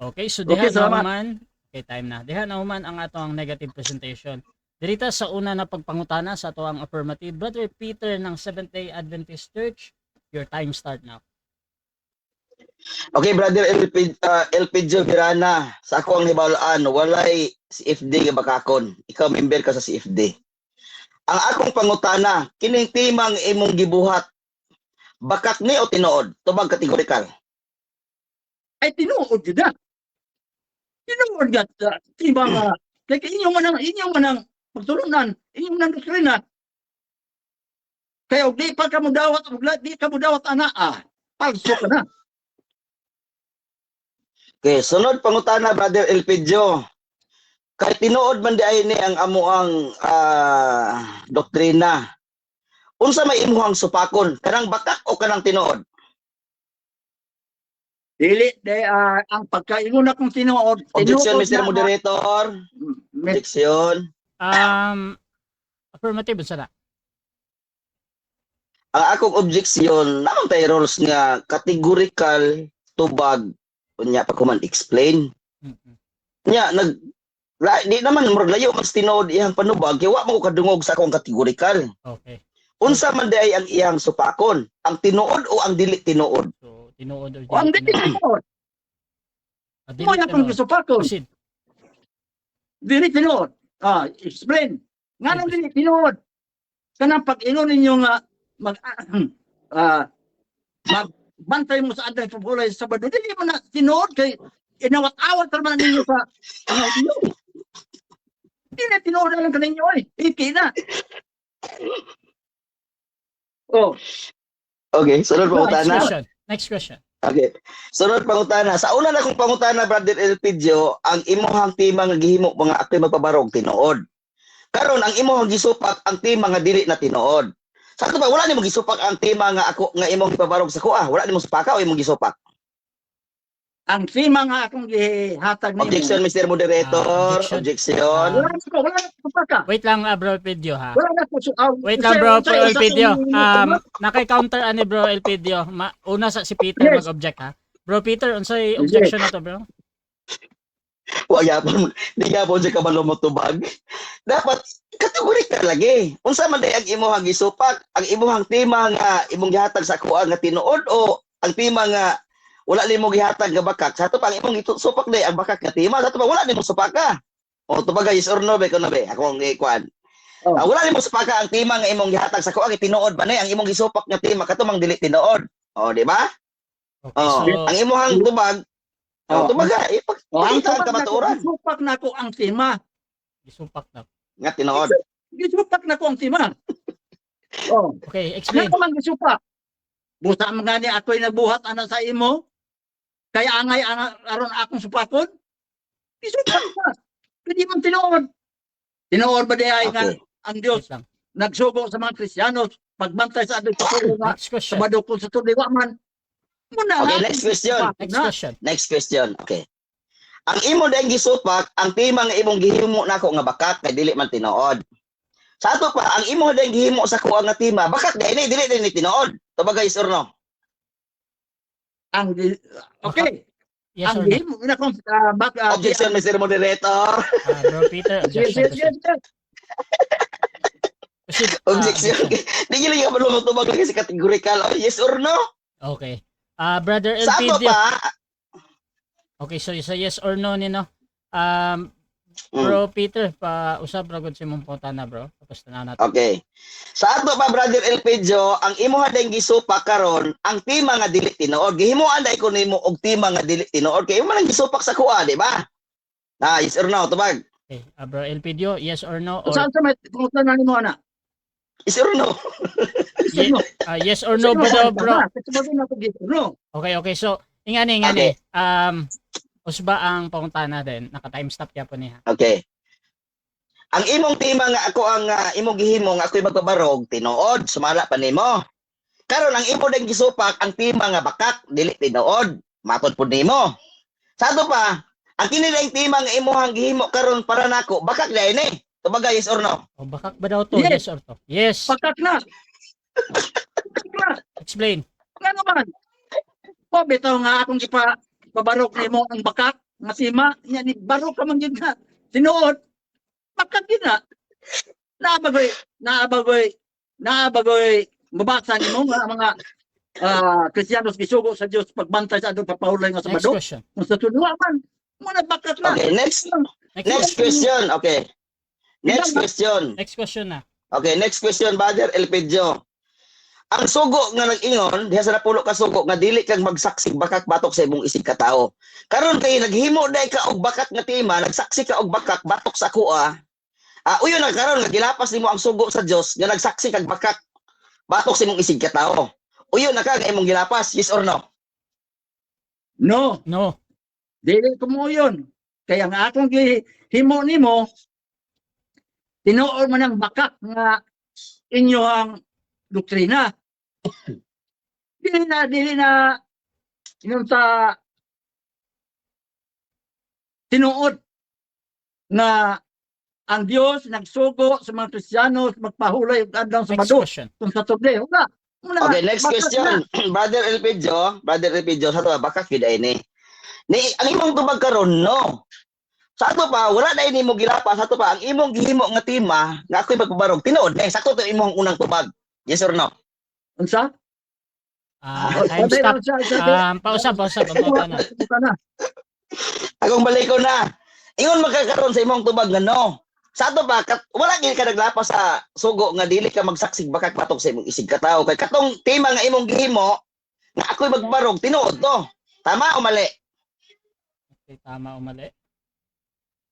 Okay, so Okay, diha na salamat. human. Okay, time na. Diha na human ang atong negative presentation. Dirita sa una na pagpangutana sa ato ang affirmative. Brother Peter ng Seventh-day Adventist Church, your time start now. Okay, brother Elpidio Mirana, sa ako ang hibalaan, walay CFD nga bakakon. Ikaw member ka sa CFD. Ang akong pangutana, kining timang imong gibuhat, bakak ni o tinuod? Tubag kategorikal. Ay, tinuod yun na. Tinuod yun. Tiba nga. Kaya inyong manang pagtulunan, inyong manang doktrina. Kaya di pa ka mo dawat, di ka mo dawat palso ka na. Okay, sunod pangutana, brother Elpidio. Kay tinuod man di ay ni ang amuang doktrina. Unsa may imuhang supakon? Kanang bakak o kanang tinuod? Dili, ang pagkaingon akong tinuod. Objection, Mr. Moderator. Objection. Affirmative sa na. Ang akong objection, naman tayo rules nga categorical tubag unya pa kuman explain. Nya di naman murag layo mas tinuod iyang panubag kay wa mo ko kadungog sa akong categorical. Okay. Unsa man di ay ang iyang supakon? Ang tinuod o ang dili tinuod? So, tinuod or Ang dili tinuod. Mo na kung gusto pa ko. Proceed. Dili tinuod. Explain. Nga nang dili tinuod. Kanang pag-ingon ninyo nga magbantay mo sa adang pagulay sa Sabado, dili mo na tinuod kay inawat-awat naman ninyo sa audio. Hindi na tinuod lang kaninyo iki na. Oh. Okay, sunod Next pangutana. question. Next question. Okay. Sunod pangutana. Sa una na kong pangutana, brother Elpidio, ang imuhang tema nga gihimo mga ako'y magpabarog tinuod. Karon ang imuhang gisupak ang tema nga dili na tinuod. Sa ato ba wala nimo gisupak ang tema nga ako nga imong ipabarog sa kuha? Wala nimo supaka o imong gisupak? Ang tema nga akong gihatag nimo. Objection, Mr. Moderator. Objection. Objection. Wala na ka. Wait lang, bro Elpidio ha. Wala na ko. Wait lang, bro Elpidio. Naka-counter ani bro Elpidio. Una sa si Peter Yes. mag-object ha. Bro Peter, unsay objection na to, bro? Wa gyapon, di gyapon siya kabalo mo tubag. Dapat kategorikal lagi. Unsa man day ang imong gisupak? Ang imong tema nga imong gihatag sa kuha nga tinuod o ang tema nga wala nimo gihatag nga bakak? Sa ato pang imong supak day ang bakak nga tema, sa ato pa wala nimo supaka. O tubag yes or no be kuno be? Ako ang ikuan. Oh. Wala nimo supaka ang tema nga imong gihatag sa kuha nga tinuod ba nay ang imong gisupak nga tema katumang dili tinuod. O di ba? Okay, Oh, so ang imong tubag Oh, tumaga, ang ipagpakita ang kamatuoran. gisupak na ko ang tima. Gisupak na. Nga tinuod. Gisupak na ko ang tima. Oh, Okay, ano explain. naman gisupak? Buta man gani ako'y nagbuhat ana sa imo. Kaya angay aron akong supakon. Gisupak na. Hindi man tinuod. Tinuod ba di ay nga Okay. ang Dios Wait lang. nagsugo sa mga Kristiyano pagbantay sa adto nga Next sa question. madukol sa tuliwa man. Muna Okay, nga, next question. Next na. question. Next question. Okay. Ang imo dahil gisupak, ang tema nga imong gihimo nako nga bakak kay dili man tinuod. Sa ato pa, ang imo dahil gihimo sa kuha nga tema, bakak dili ni tinuod. Tabagay sir no. Ang okay. Yes Ang or no? game na kung Objection, Mr. Moderator. Bro Peter, Yes, objection. yes, yes, yes. Proceed. Objection. Di gili nga balong tubag lagi sa categorical. Oh, yes or no? Okay. Brother Sa ato Elpidio. pa, Okay, so sa yes or no nino. Bro Peter, usab ra gud si mong putana, bro. Tapos na natin. okay. Sa ato pa, Brother Elpidio, ang imo hadeng gisupak karon, ang tema nga dili tinuod. Gihimuan dai ko nimo og tema nga dili tinuod kay imo man ang gisupak sa kuha, di ba? Yes or no, tubag. Okay, bro Elpidio, yes or no? Or Saan sa may kumusta na nimo ana? Yes or no? yes or no, bro, bro. No. Okay. So, ingani. Usba ang pangutana din. Naka-time stop kaya po niya. Okay. Ang imong tema nga ako ang imong gihimo nga ako'y magpabarog tinuod, sumala pa nimo. Karon ang imo ding gisupak ang tema nga bakak dili tinuod, matod pud nimo. Sa ato pa, ang kini ding tema nga imong gihimo karon para nako, bakak dai ni. Tumaga yes or no? O bakak ba daw to? Yes. Yes or to? Yes. Pakak na. Pakak na. Explain. Nga naman. O, bitaw nga akong pabarok nimo ang bakak, nga sima, yan, barok ka man yun nga. Tinuod, bakak yun na. Naabagoy, mabasa nimo nga mga Kristiyanos gisugo sa Dios pagbantay sa atong papahulay nga sa Next badok. question. Kung sa tunuwa man, muna bakak na. Okay, next question. Okay. Next question. Next question na. Okay, next question, Brother Elpidio. Ang sugo nga nag-ingon, diha sa napulo ka sugo nga dili kang magsaksig bakak batok sa imong isig ka tao. Karon kay naghimo dai ka og bakak nga tema, nagsaksi ka og bakak batok sa kuha. Uyo na karon nga gilapas nimo ang sugo sa Dios nga nagsaksi kag bakak batok sa imong isig ka tao. Uyo na ka nga imong gilapas, yes or no? No, No. dili ko mo yun. Kaya nga akong himo nimo, tinuod man ang bakak nga inyo ang doktrina. Dili na yun sa tinuod nga ang Dios nagsugo sa mga Kristiyano magpahulay og adlaw sa Next badok question. kung sa tudli wala. Okay, next question. Brother Elpidio, sa to bakak gid ay ni. Ang imong tubag karon no. Sa ato pa wala na nimo gilapas sa ato pa ang imong gihimo nga tema nga ako'y magpabarog tinuod na sakto to imong unang tubag. Yes or no? Unsa? Time stop. Pausap ang putana. Akong balik ko na. Ingon magkakaroon sa imong tubag nga no. Sa ato pa wala gid ka naglapas sa sugo nga dili ka magsaksig bakak batok sa imong isig ka tawo kay katong tema nga imong gihimo nga ako'y magbarog tinuod to. Tama o mali? Okay, tama o mali?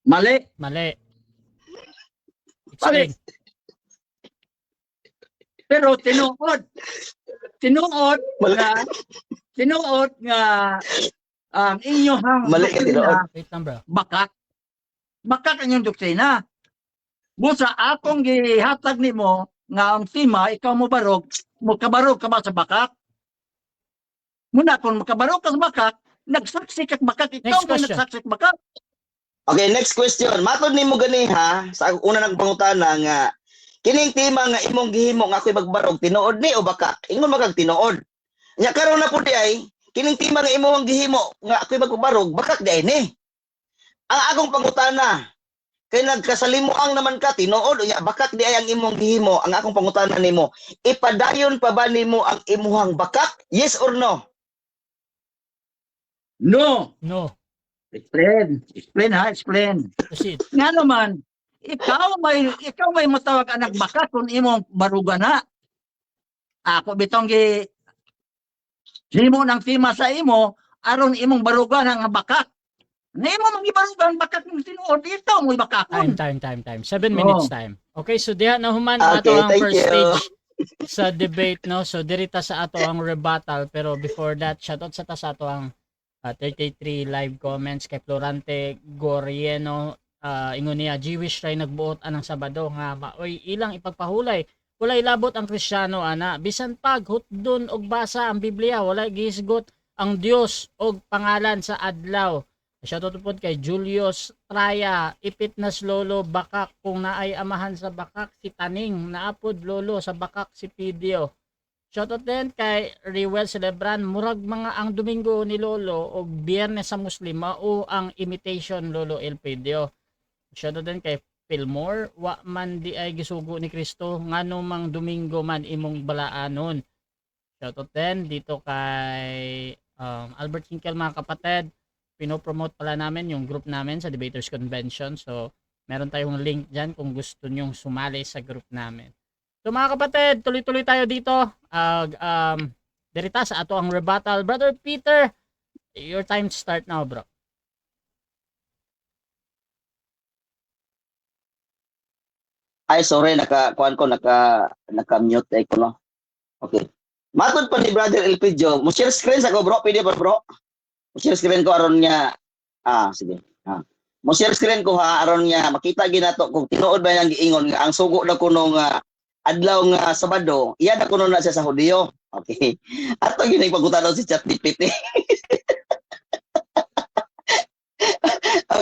Mali. Mali. Explain. Pero tinuod nga ang inyong Mali ka tinuod. Wait lang, bro. bakak ang inyong doktrina. Busa akong gihatag nimo nga ang tema ikaw mo barog, kabarog ka ba sa bakak? Muna kung makabarog ka sa bakak, nagsaksi ka bakak, ikaw Next mo question. nagsaksi ka bakak. Okay, next question. Matod nimo gani ha sa una nang pangutana nga kining tema nga imong gihimo nga ako'y magbarog tinuod ni o bakak? Ingon magag tinuod. Nya karon na pud ay kining tema nga imong gihimo nga ako'y magbarog bakak di ay ni. Ang akong pangutana kay nagkasalimuang naman ka tinuod unya bakak di ay ang imong gihimo. Ang akong pangutana nimo, ipadayon pa ba nimo ang imuhang bakak? Yes or no? No. No. Explain ha, explain. Proceed. Nga naman, ikaw may matawag anak bakak kung imong barugan na. Ako bitong himo ng tema sa imo, aron imong barugan nga bakak. Nimo mangibarugan bakak ng tinuod dito mo bakakon. Time. 7 minutes Oo. time. Okay, so diha na human ang ato Okay, ang thank first you. stage sa debate, no? So dirita sa ato ang rebuttal, pero before that, shoutout sa ta sa ato ang 33 live comments kay Florante Gorieno, ingon niya, Jewish try nagbuot anang Sabado nga maoy ilang ipagpahulay. Walay labot ang Kristiyano ana, bisan pag hutdon og basa ang Biblia, walay gihisgot ang Dios og pangalan sa adlaw. Shoutout po kay Julius Traya, ipit nas lolo bakak kung naay amahan sa bakak si Taning, naapod lolo sa bakak si Pidio. Shoutout din kay Rewel Celebran, murag mga ang Domingo ni lolo o Biyernes sa Muslim mao ang imitation lolo Elpidio. Shoutout din kay Fillmore, wa man di ay gisugo ni Kristo ngano mang Domingo man imong balaanon. Shoutout din dito kay Albert Hinkel, mga kapatid. Pinopromote pala namin yung group namin sa Debaters Convention. So, meron tayong link dyan kung gusto nyong sumali sa group namin. So, mga kapatid, tuloy-tuloy tayo dito. Dirita sa ato ang rebuttal. Brother Peter, your time to start now, bro. Ay, sorry, naka-mute ko, no? Okay. Matod pa ni Brother Elpidio, mo share screen sa ko, bro. Pwede ba, bro? Mo share screen ko aron niya. Sige. Mo share screen ko ha aron niya makita ginato kung tinuod ba yang giingon nga ang sugo na kuno nga adlaw nga Sabado, iya na kuno na siya sa Hudiyo. Okay. Ato gini pagutanaw si ChatGPT.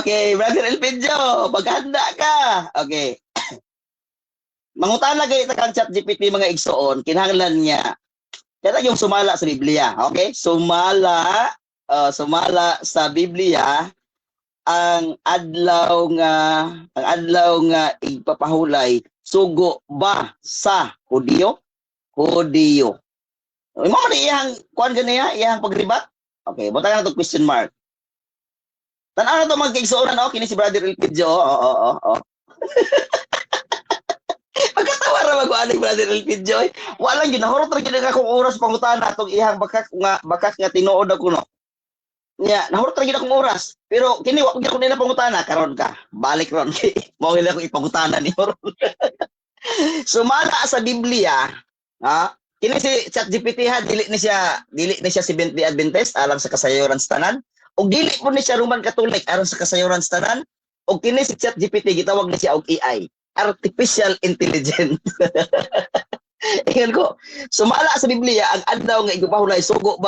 Okay, Brother Elpidio, paghanda ka. Okay. Mangutana kay ta kang ChatGPT mga igsoon, kinahanglan niya kaya yung sumala sa Biblia. Okay? Sumala sa Biblia ang adlaw nga igpapahulay sugo ba sa Hudiyo? Hudiyo. Imo man iyang kuan ganiya, iyang pagribat. Okay, butang na to question mark. Tan-aw na to magkaigsuonan kini si Brother Elpidio. Oo. Pagkatawa ra mag-aling Brother Elpidio. Walang ginahurot ra gid akong oras pangutana atong iyang bakak nga tinuod ako, no. Nya, nahurot ra gid akong oras. Pero kini wa gyud ko nila pangutana karon ka. Balik ron kay mao nila akong ipangutana ni ron. Sumala sa Biblia, kini si ChatGPT ha dili ni siya Seventh-day Adventist alang sa kasayuran sa tanan, og dili po ni siya Roman Catholic aron sa kasayuran sa tanan, og kini si ChatGPT gitawag ni siya og AI, artificial intelligence. Ingon ko, sumala sa Biblia ang adlaw nga igpahulay sugo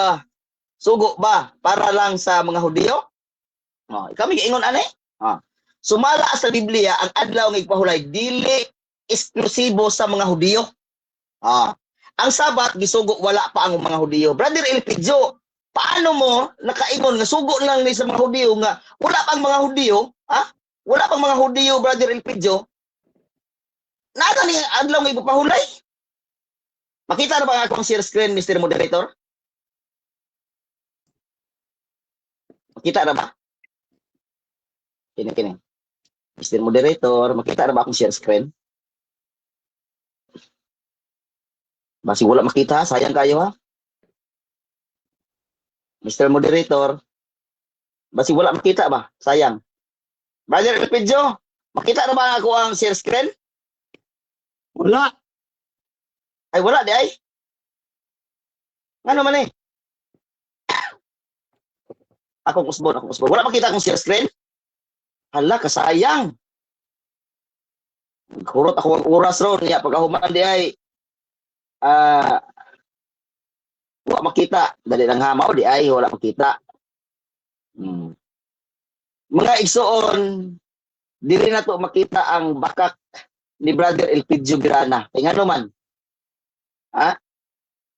ba para lang sa mga Hudiyo? Kami giingon ani? Sumala sa Biblia ang adlaw nga igpahulay dili eksklusibo sa mga Hudiyo. Ang Sabat gisugo wala pa ang mga Hudiyo. Brother Elpidio, paano mo nakaingon nga sugo lang ni sa mga Hudiyo nga wala pang mga Hudiyo? Wala pang mga Hudiyo, Brother Elpidio. Nada ni adlaw nga igpahulay? Makita na ba akong share screen, Mr. Moderator? Makita na ba? Kini. Mr. Moderator, makita na ba akong share screen? Basi wala makita, sayang kayo ha. Mr. Moderator, basi wala makita ba? Sayang. Brother Elpidio, makita na ba ako ang share screen? Wala. Ay, wala di ay. Ano man eh? Akong usbon. Wala makita akong share screen? Hala, kasayang. Kurot ako ang oras ron. Pag ahuman di ay, wala makita. Dali lang hamaw di ay, wala makita. Mga igsoon, dili na to makita ang bakak ni Brother Elpidio Grana. Kaya nga naman,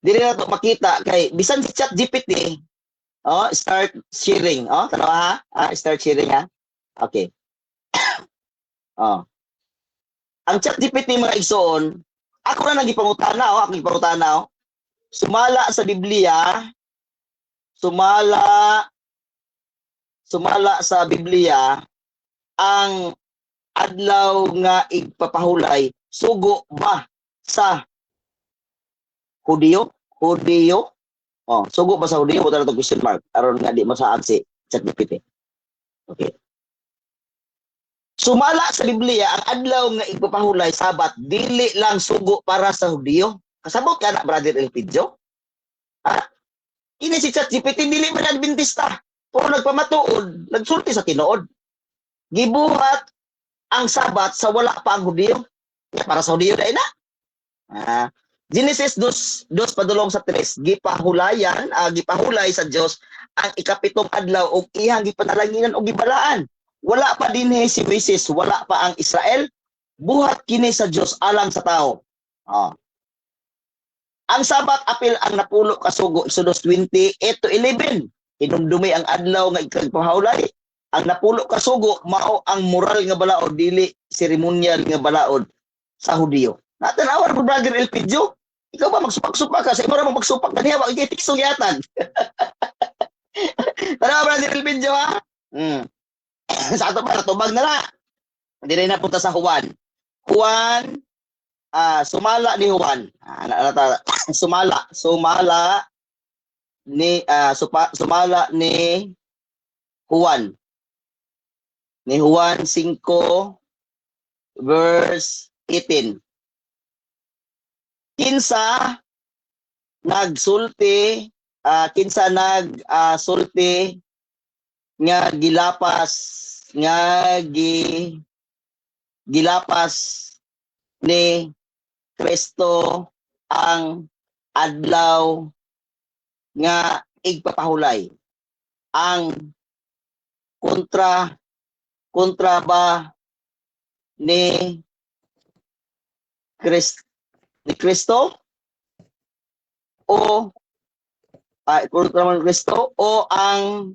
dili na to makita kay bisan si ChatGPT, start sharing. Tanawa ha? Start sharing ha? Okay. Ang ChatGPT mga igsoon, ako na nagipangutana, akong ipangutana, sumala sa Biblia, sumala sa Biblia, ang adlaw nga igpapahulay, sugo ba sa Hudiyo? Oh, sugo ba sa Hudiyo? Buta na itong question mark. Aron nga di masaad si ChatGPT. Okay. Sumala sa Biblia, ang adlaw nga ipapahulay, Sabat, dili lang sugo para sa Hudiyo. Kasabot ka na, Brother Elpidio? Ha? Ini si ChatGPT, dili man Adventista. Puro nagpamatuod, nagsulti sa tinuod. Gibuhat ang Sabat sa wala pa ang Hudiyo. Para sa Hudiyo na ina. Genesis 2:2-3, gipahulay sa Dios ang ikapitong adlaw og iyang gipanalanginan og gibalaan. Wala pa dinhi si Moises, wala pa ang Israel, buhat kini sa Dios alang sa tao. Ang Sabat apil ang napulo ka sugo, Exodus 20:8-11. Hinumdumi ang adlaw nga ikagpahulay. Ang napulo ka sugo mao ang moral nga balaod, dili seremonyal nga balaod sa Hudiyo. Natanawan ko, Brother Elpidio. Ikaw ba magsupak-supak ka? Sa imo ra magsupak kaniya, wa ikay tiksong yatan. Tanawa, Brother Elpidio, ha? Sa ato pa, natubag na na. Hindi rin napunta sa Juan. Juan, sumala ni Juan. Sumala ni Juan. Ni Juan 5:18. Kinsa nagsulti nga gilapas ni Kristo ang adlaw nga igpapahulay. Ang kontra ba ni Kristo o kontra ni Kristo o ang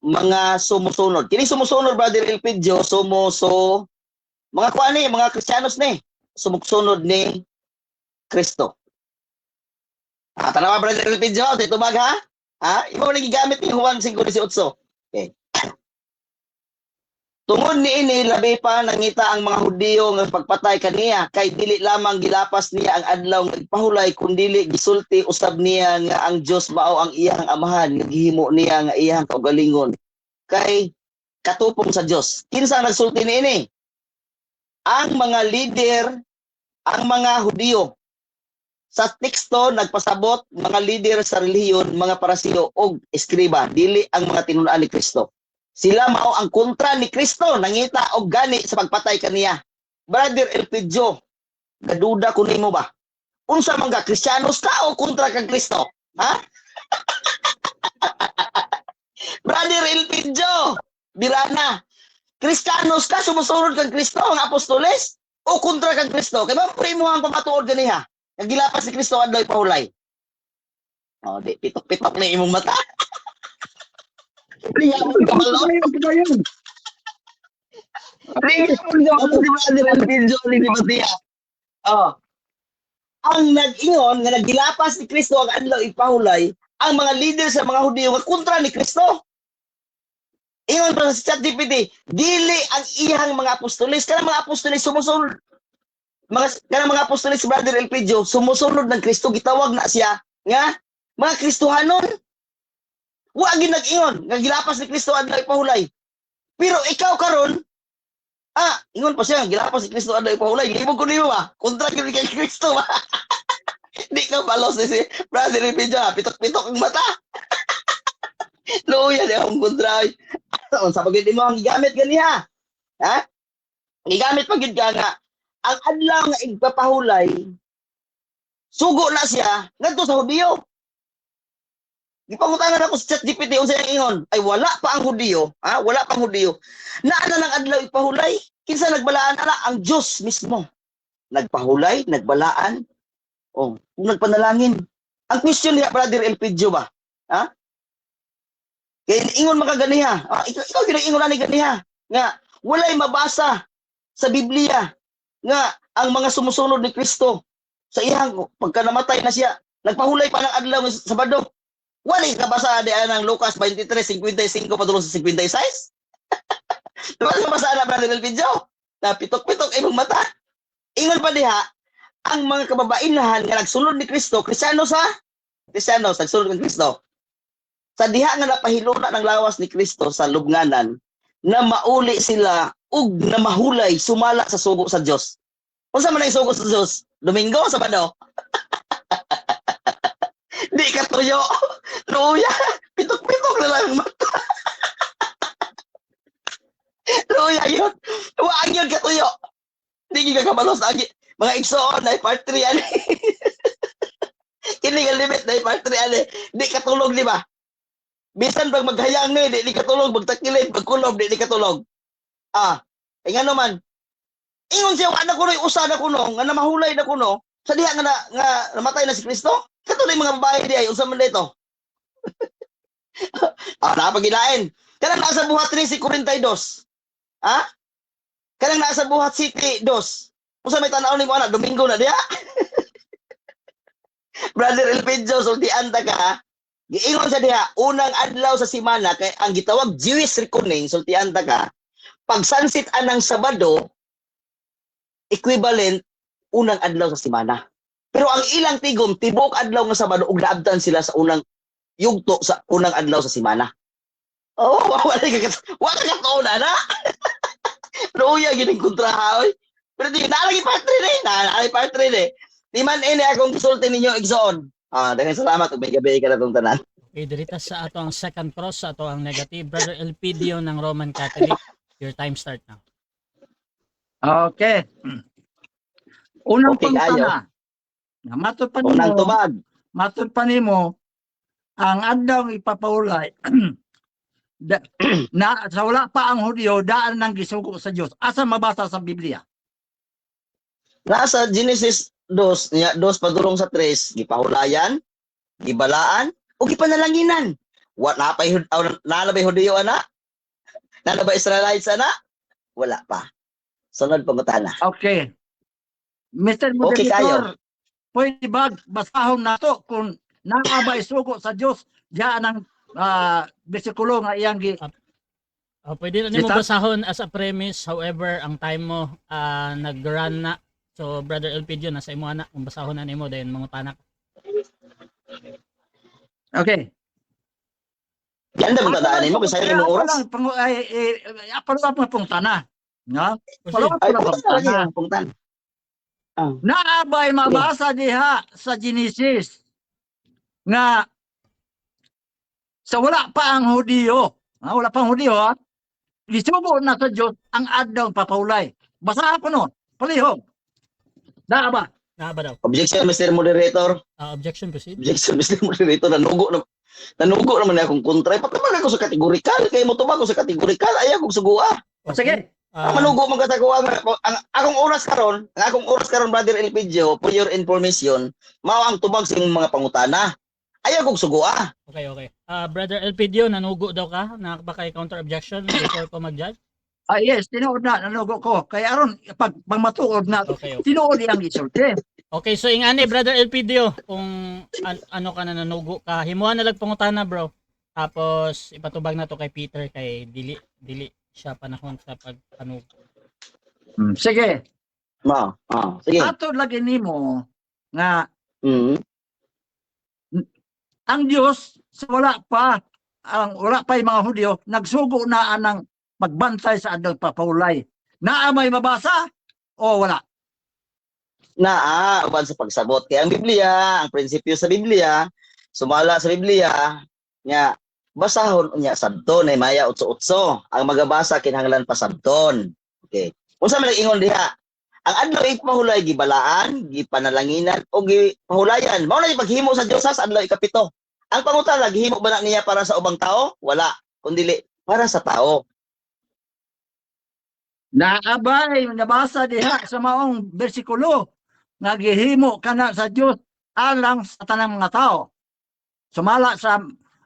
mga sumusunod? Kini sumusunod, Brother Elpidio, mga kuani, mga Kristiyanos ni sumusunod ni Kristo. Tanawa, Brother Elpidio, titubag ha? Imo man gigamit ni Juan 5:18. Okay. Tungod niini labi pa nangita ang mga Hudiyo nga pagpatay kaniya, kay dili lamang gilapas niya ang adlaw nga igpahulay, kundi gisulti usab niya nga ang Dios mao ang iyang amahan, nga gihimo niya nga iyang kaugalingon kay katupong sa Dios. Kinsa nagsulti niini? Ang mga leader, ang mga Hudiyo. Sa teksto nagpasabot mga leader sa relihiyon, mga parasiyo og eskriba, dili ang mga tinunan ni Kristo. Sila mao ang kontra ni Kristo, nangita og gani sa pagpatay kaniya. Brother Elpidio, gaduda ko nimo ba? Unsa man ka, Kristiyanos ka o kontra kang Kristo? Ha? Brother Elpidio, birana. Kristiyanos ka, sumusunod kang Kristo, ang apostoles? O kontra kang Kristo? Kaya mo ang pamatuod ganiha. Nagilapas ni Kristo adlaw ipahulay. Di pitok-pitok na imong mata. Ang nag-ingon nga nagdilapas ni Kristo ang adlaw ipahulay, ang mga leader sa mga Hudiyo nga kontra ni Kristo. Ingon pa sa ChatGPT, dili ang iyang mga apostoles, kanang mga apostoles sumusunod. Kanang mga apostoles, Brother Elpidio, sumusunod ng Kristo, gitawag na siya nga mga Kristohanon. Wa gid nag-ingon nga gilapas ni Kristo adlaw ipahulay. Pero ikaw karon, ingon pa siya gilapas ni Kristo adlaw ipahulay. Libog ko nimo ba? Kontra gyud kay Kristo ba? Di ka balos si Brother Elpidio, pitok-pitok ang mata. Luya di akong kontra. Unsa pa gyud mo ang gigamit ganiha? Ha? Gigamit pa gyud ka nga ang adlaw nga igpapahulay, sugo na siya ngadto sa Hudiyo. Gipangutangan ako sa ChatGPT unsa yang ingon? Ay wala pa ang Hudiyo, wala pang Hudiyo. Naana nang adlaw ipahulay, kinsa nagbalaan ala ang Dios mismo. Nagpahulay, nagbalaan. Kung nagpanalangin. Ang question niya, Brother Elpidio ba? Kaya ingon makaganiha. Ikaw ginag-ingon ani ganiha nga walay mabasa sa Biblia nga ang mga sumusunod ni Kristo sa iyang pagka namatay na siya, nagpahulay pa ng adlaw sa Sabado. Wala ka basa ng Lucas 23:55 padulong sa 56? Diba ka basa na, Brother Elpidio? Na pitok-pitok imong mata. Ingon pa diha, ang mga kababainahan nga nagsunod ni Kristo, Kristiyano sa Kristiyano, nagsulod ng Kristo. Sa diha nga napahiluna ng lawas ni Kristo sa lubnganan, na mauli sila ug na mahulay sumala sa sugo sa Dios. Unsa man ang sugo sa Dios? Domingo, Sabado. Di ka tuyo. Luya, pitok-pitok na lang mata. Luya yun. Huwag yun ka tuyo. Di ka kabalos. Mga igsoon na part 3 ani. Kini nga limit na part 3 ani. Di katulog, di ba? Bisan pag maghayang ni, di katulog, magtakilid, pagkulob, di katulog. Nga naman, ingon siya, anak ko rin, usa na kuno, nga namahulay na kuno, sa diha nga namatay na si Kristo, katuloy mga babae di ay, unsa man dito. Napaginain. Kanang nasa buhat rin si 42. Kanang nasa buhat City 2. Unsa may tanaw ni mo anak, Domingo na diha. Brother Elpidio, sultian ta ka, giingon sa diha, unang adlaw sa semana, kay ang gitawag Jewish reckoning, sultian ta ka, pag sunset anang Sabado, equivalent unang adlaw sa semana. Pero ang ilang tigom, tibok adlaw nga Sabado, ug naabtan sila sa unang yugto sa unang adlaw sa semana. Wala ka taon na. Luya, gining kontraha, oy. Pero di, nalagi part 3 eh. Nalagi part 3 eh. Di man ini akong sulti ninyo, igsoon. Daghang salamat, ug may gabi ka na itong tanan. Okay, dirita sa ato ang second cross, sa ato ang negative. Brother Elpidio ng Roman Catholic. Your time start now. Okay. Unang Okay, pangutana. Matod pa Unang nimo, tubag. matod pa nimo, ang adlaw ipapahulay sa wala pa ang Hudyo, daan ng gisugo sa Dios. Asa mabasa sa Biblia? Nasa Genesis 2, 2 padulong sa 3, gipahulayan, gibalaan, o gipanalanginan. Nalabay Hudyo ana? Nalabay Israelites ana? Wala pa. Sunod pangutana. Okay. Mr. Okay Moderator, kayo. pwede ba basahon nato kung nakaba isugo sa Dios diyan ang bersikulo nga iyang Pwede na nimo Sita? basahon as a premise. However, ang time mo nag-run na. So, Brother Elpidio, nasa imo ana. Kung basahon na nimo, dayon mga tanak. Okay. Yan na mong tadaanin mo, kasi sa'yo mong oras. Ako lang pong tana. No? Proceed. Ay, pungtan lagi ang pungtan. Naabay mabasa diha sa Genesis nga sa wala pa ang Hudyo. Wala pa ang Hudyo, gisugo na sa Diyos ang adlaw papahulay. Basahan ko nun. Palihog. Naaba. Ba daw? Objection, Mr. Moderator. Objection, proceed. Objection, Mr. Moderator. Nanugo naman akong kontra. Pataman ako sa kategorikal. Kaya mo tumag ko sa kategorikal. Ayaw kong sugua. Sige. Manugo man katagawa. Ang akong oras karon, Brother Elpidio, for your information, mao ang tubag sa imong mga pangutana. Ayaw kong sugua. Okay. Brother Elpidio, nanugo daw ka? Nakabaka counter objection before ko mag-judge? Yes, tinuod na. Nanugo ko. Kaya aron, pag matuod na, Okay. tinuod ang isulti. Okay, so ingani, Brother Elpidio, kung ano ka na nanugo ka, himuan na lang pangutana, bro. Tapos, ipatubag na to kay Peter, kay dili siya panahon sa pagpanugo. Sige. Sige. Ato lagi nimo nga Mm. ang Dios sa wala pa yung mga Hudyo, nagsugo na anang magbantay sa adlaw papahulay. Naa may mabasa o wala? Uban sa pagsabot. Kaya ang Biblia, ang prinsipyo sa Biblia, sumala sa Biblia, nga, basahon unya sabton ay maya utso-utso. Ang magabasa kinahanglan pa sabton. Okay. Unsa man ingon diha? Ang adlaw ipahulay gibalaan, gipanalanginan o gipahulayan. Mao na paghimo sa Dios sa adlaw ikapito. Ang pangutana, gihimo ba na niya para sa ubang tao? Wala, kundi para sa tao. Naabay, nabasa diha sa maong bersikulo, nagihimo ka na sa Dios alang sa tanang mga tao. Sumala sa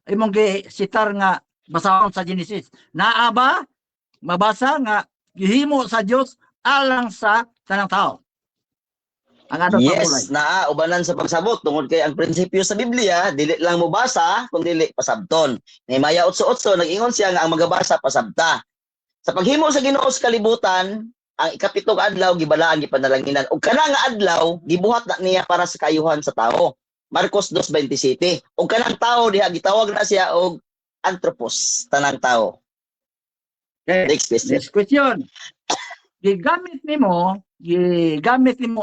imong gisitar nga basahon sa Genesis. Naaba, mabasa nga gihimo sa Dios alang sa tanang tao. Ang ato Yes, ubanan sa pagsabot tungod kay ang prinsipyo sa Biblia dili lang mo basa kun dili pasabton. Nehemia 8:8 nag-ingon siya nga ang magabasa pasabta. Sa paghimo sa Ginoo sa kalibutan, ang ikapitong adlaw gibalaan gipanalanginan ug kana nga adlaw gibuhat na niya para sa kayuhan sa tao. Marcos 2:27. Og kanang tawo diha gitawag na siya og anthropos, tanang tawo. Okay. Next question. Next question. Gigamit nimo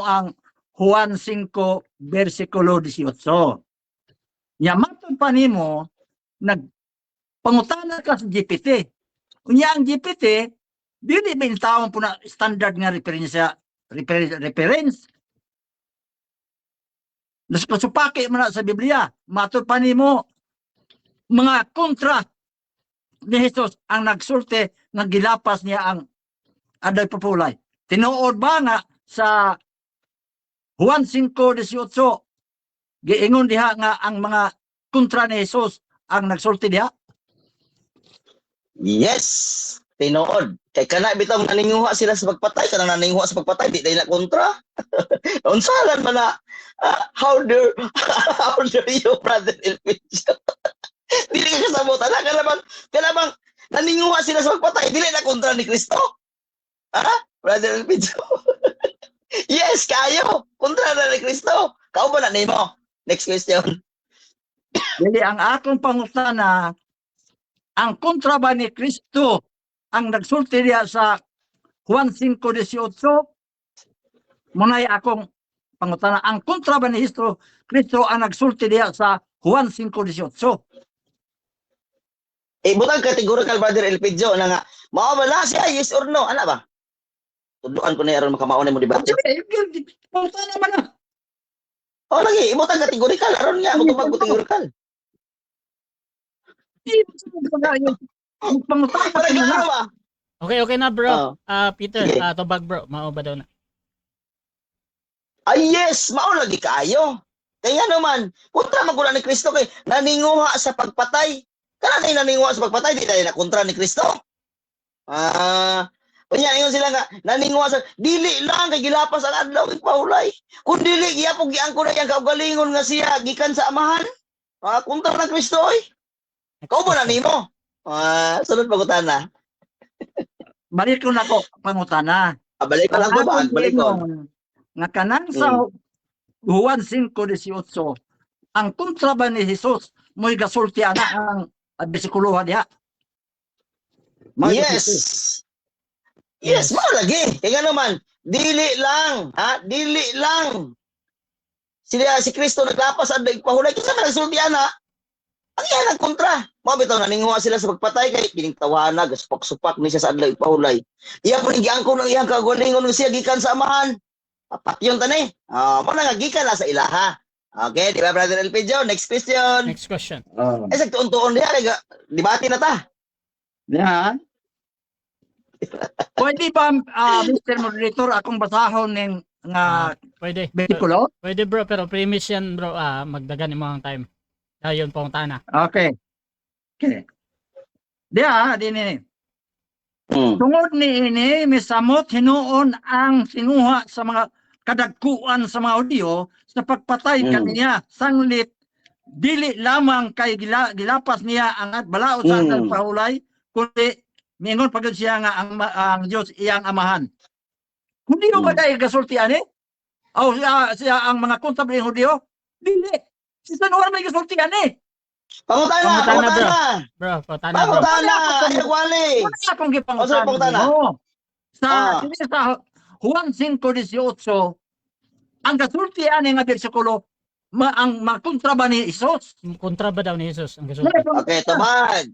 ang Juan 5 versikulo 18. Nya matod pa nimo nagpangutana ka sa GPT. Unya ang GPT dili ba yung taong po na standard nga reference. Naspasupaki mo na sa Biblia. Matod pa nimo mga kontra ni Jesus ang nagsulti nga gilapas niya ang aday papulay. Tinuod ba nga sa Juan 5:18 giingon diha nga ang mga kontra ni Jesus ang nagsulti diha? Yes, tinuod. Kay kana bitaw naninguha sila sa pagpatay, kanang naninguha sa pagpatay di na kontra. Unsalan man na how dare you, brother Elpidio? Dili ka kasabot ana kailangan naninguha sila sa pagpatay dili na kontra ni Kristo. Brother Elpidio? Yes, kayo. Kontra na ni Kristo. Kao ba na nimo? Next question. Dili ang akong pangutana ang kontra ba ni Kristo ang nagsulti diha sa Juan 5:18? Munay akong pangutana ang kontra ba ni Kristo ang nagsulti diha sa Juan 5:18? Butang categorical, brother Elpidio na nga mao ba na siya, yes or no, ana ba? Tudloan ko na aron makamaon mo debate. Pangutana man na. Oh lagi, ibutang categorical aron nga magtubag categorical. Pangutana Para man na. klaro ba? Okay na bro. Oh. Peter, Sige. tubag bro. Mao ba daw na? Ay yes, mao lagi kaayo. Kaya naman, kontra magula ni Kristo kay naninguha sa pagpatay. Kana tay naninguha sa pagpatay di tayo na kontra ni Kristo. Kanya ingon sila nga naninguha sa dili lang kay gilapas ang adlaw ipahulay. Kun dili giyapog giangko na yang kaugalingon nga siya gikan sa amahan. Kontra na Kristo oy. Kau ba na nimo? Sunod pagutana. Balik ko na ko pangutana. Balik pa lang ko ba? Balik ko. Nga kanang sa Juan 5:18 ang kontra ba ni Jesus mo'y gasulti ana ang besikuluhan diha. Yes. Yes, mao lagi. Kaya naman, dili lang, dili lang. Si Kristo naglapas ang pahulay kasi nagsulti ana. Ang iya nagkontra. Mao bitaw naninguha sila sa pagpatay kay kining tawana gasupak-supak ni siya sa adlaw ipahulay. Iya po giangko ng iyang kagalingon siya gikan sa amahan. Apat yun tani. Mo na nga gikan na sa ilaha. Okay, di ba brother Elpidio? Next question. Next question. Sa tuon-tuon diha kay debate na ta. Diha. Pwede ba Mr. Moderator akong basahon ning nga Pwede. besikulo? Pwede bro, pero premise yan bro. Magdagan mo ang time. Dayon pangutana. Okay. Diha dinhi. Tungod ni ini misamot hinuon ang sinuha sa mga kadagkuan sa mga audio sa pagpatay kaniya sanglit dili lamang kay gilapas niya ang balaod sa pahulay kundi mingon pagod siya nga ang Dios iyang amahan. Kundi ba dai gasulti ani? O siya ang mga kontabling Hudiyo? Dili. Si San Juan may gasulti ani. Pangutana. Bro, pangutana bro. Pangutana. Ay wali. Wala akong Sa pangutana. Sa Juan 5:18 ang gasulti ani nga bersikulo ang makontra ba ni Jesus? Kontra ba daw ni Jesus ang gasulti? Okay, tumag.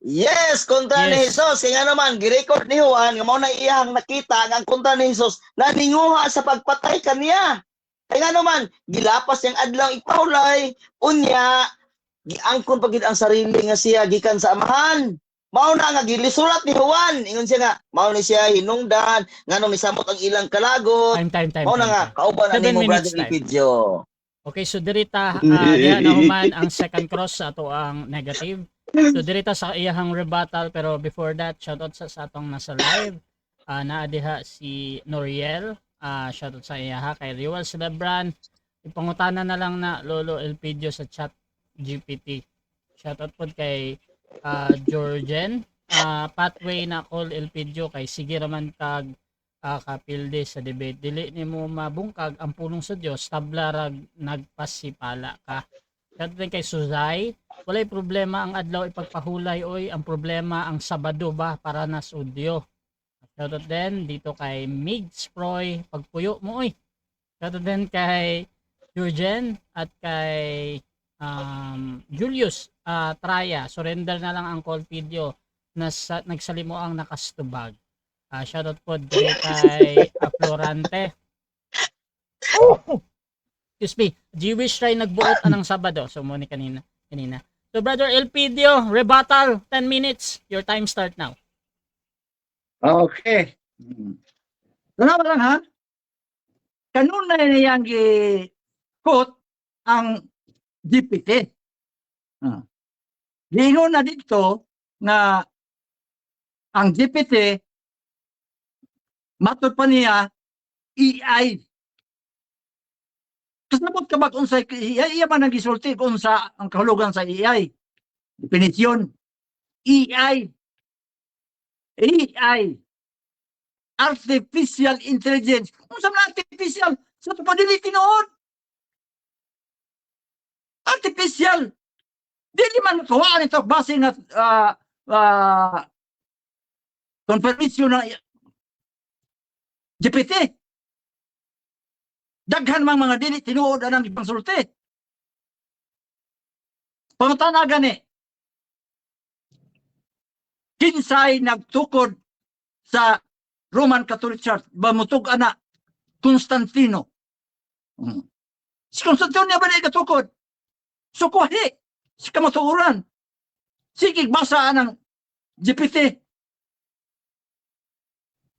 Yes, kontra ni Yes. Jesus. Kaya naman, girecord ni Juan, nga mao na iyang nakita nga ang kontra ni Jesus, naninguha sa pagpatay kaniya. Kaya naman, gilapas yung adlaw ipahulay, unya, giangkon pagid ang sarili nga siya gikan sa amahan. Mao na nga gilisulat ni Juan. Ingon siya nga, mao ni siya hinungdan, nganong misamot ang ilang kalagot. Time. Mao na nga, kauban na 7 nimo minutes brother time. Elpidio. Okay, so dirita diha na human ang second cross sa ato ang negative. So dirita sa iyahang rebuttal, pero before that, shoutout sa atong nasa live. Naa diha si Noriel. Shoutout sa iyaha kay Riwal Celebran. Ipangutana na lang na Lolo Elpidio sa chat GPT. Shoutout po kay Georgian. Pathway na call Elpidio kay sige raman tag kapilde sa debate. Dili nimo mabungkag ang pulong sa Dios tabla rag nagpasipala ka. Kadto kay Suzay, walay problema ang adlaw ipagpahulay oy, ang problema ang Sabado ba para na studio. Shoutout din dito kay Migs Proy, pagpuyo mo oy. Shoutout din kay Jurgen at kay Julius Traya. Surrender na lang ang call video na nagsalimo ang nakastubag. Shoutout po din kay Florante. Excuse me, Jewish try nagbuot anang Sabado. So mo ni kanina. So Brother Elpidio, rebuttal, 10 minutes. Your time start now. Okay. Tanawa lang ha. Kanuna niyang gi-quote ang GPT. Gingon na dito na ang GPT matud pa niya AI. Kasabot ka ba kung sa iya man nagisulti kung sa ang kahulugan sa AI? Definisyon. AI. Artificial intelligence. Kung sa mga artificial, sa ito pa din itinoon. Artificial. Dili man tuwaan ito base na confirmation na GPT. Daghan mang mga dili tinuod anang ipangsulti. Pangutana gani. Kinsay nagtukod sa Roman Catholic Church, bamutog ana Constantino. Si Constantino niya ba na ikatukod? So kuhi, si kamatuuran. Sige, basa ng GPT.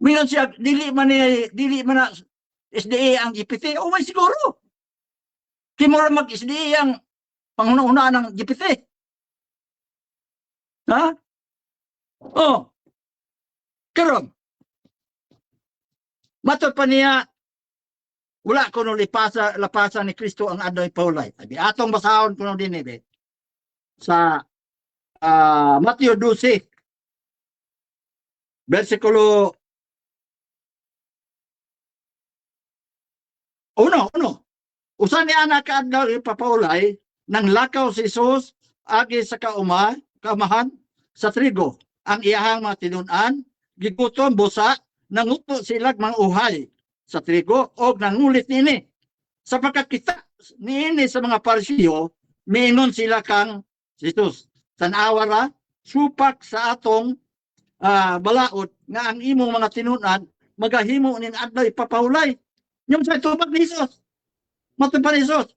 Mingon siya, dili man na SDA ang GPT. O may siguro. Kimura mag-SDA ang panghuna-una ng GPT. Ha? Oh. Karon. Matod pa niya, wala ko nung lapasa ni Kristo ang adlaw paulay. Sabi, atong basahon ko nung din sa Matthew 12, versikulo 1. Usa ni anak ka adlaw ipapaulay, nang lakaw si Jesus agi sa kamahan sa trigo. Ang iyahang mga tinun-an, gigutom busa, nanguto silag mga uhay sa trigo o nangulit nini. Sa pagkakita nini sa mga parisiyo, miingon sila kang Jesus. Tanawara, supak sa atong balaod nga ang imong mga tinunan magahimo nin adlaw ipapahulay. Yung sa tubag ni Jesus. Matupad ni Jesus.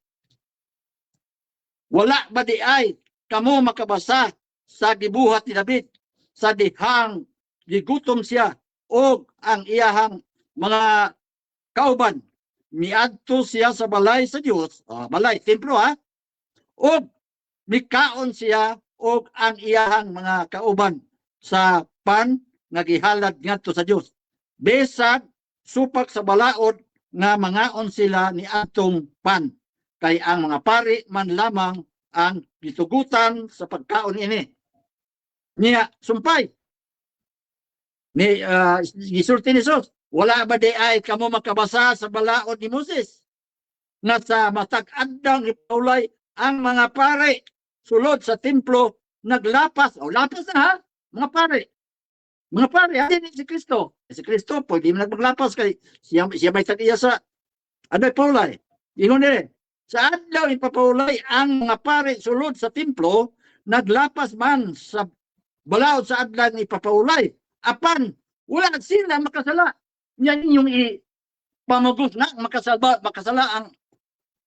Wala ba di ay kamo makabasa sa gibuhat ni David sa dihang gigutom siya o ang iyahang mga kauban miadto siya sa balay sa Dios, balay templo o mikaon siya o ang iyahang mga kauban sa pan nga gihalad ngadto sa Dios. Besag supak sa balaod nga mangaon sila ni atong pan kay ang mga pari man lamang ang gitugutan sa pagkaon ini. Niya sumpay ni gisulti ni Jesus, wala ba di ay kamo makabasa sa balaod ni Moses na sa matag adang ipaulay ang mga pare sulod sa templo naglapas lapas na mga pare hindi si Kristo pwede mo naglapas kay siya may tagiya sa adang ipaulay. Ingon din sa adlaw ipapaulay ang mga pare sulod sa templo naglapas man sa balaod sa adlaw ipapaulay apan wala sila makasala. Yan yung pamagos na makasala ang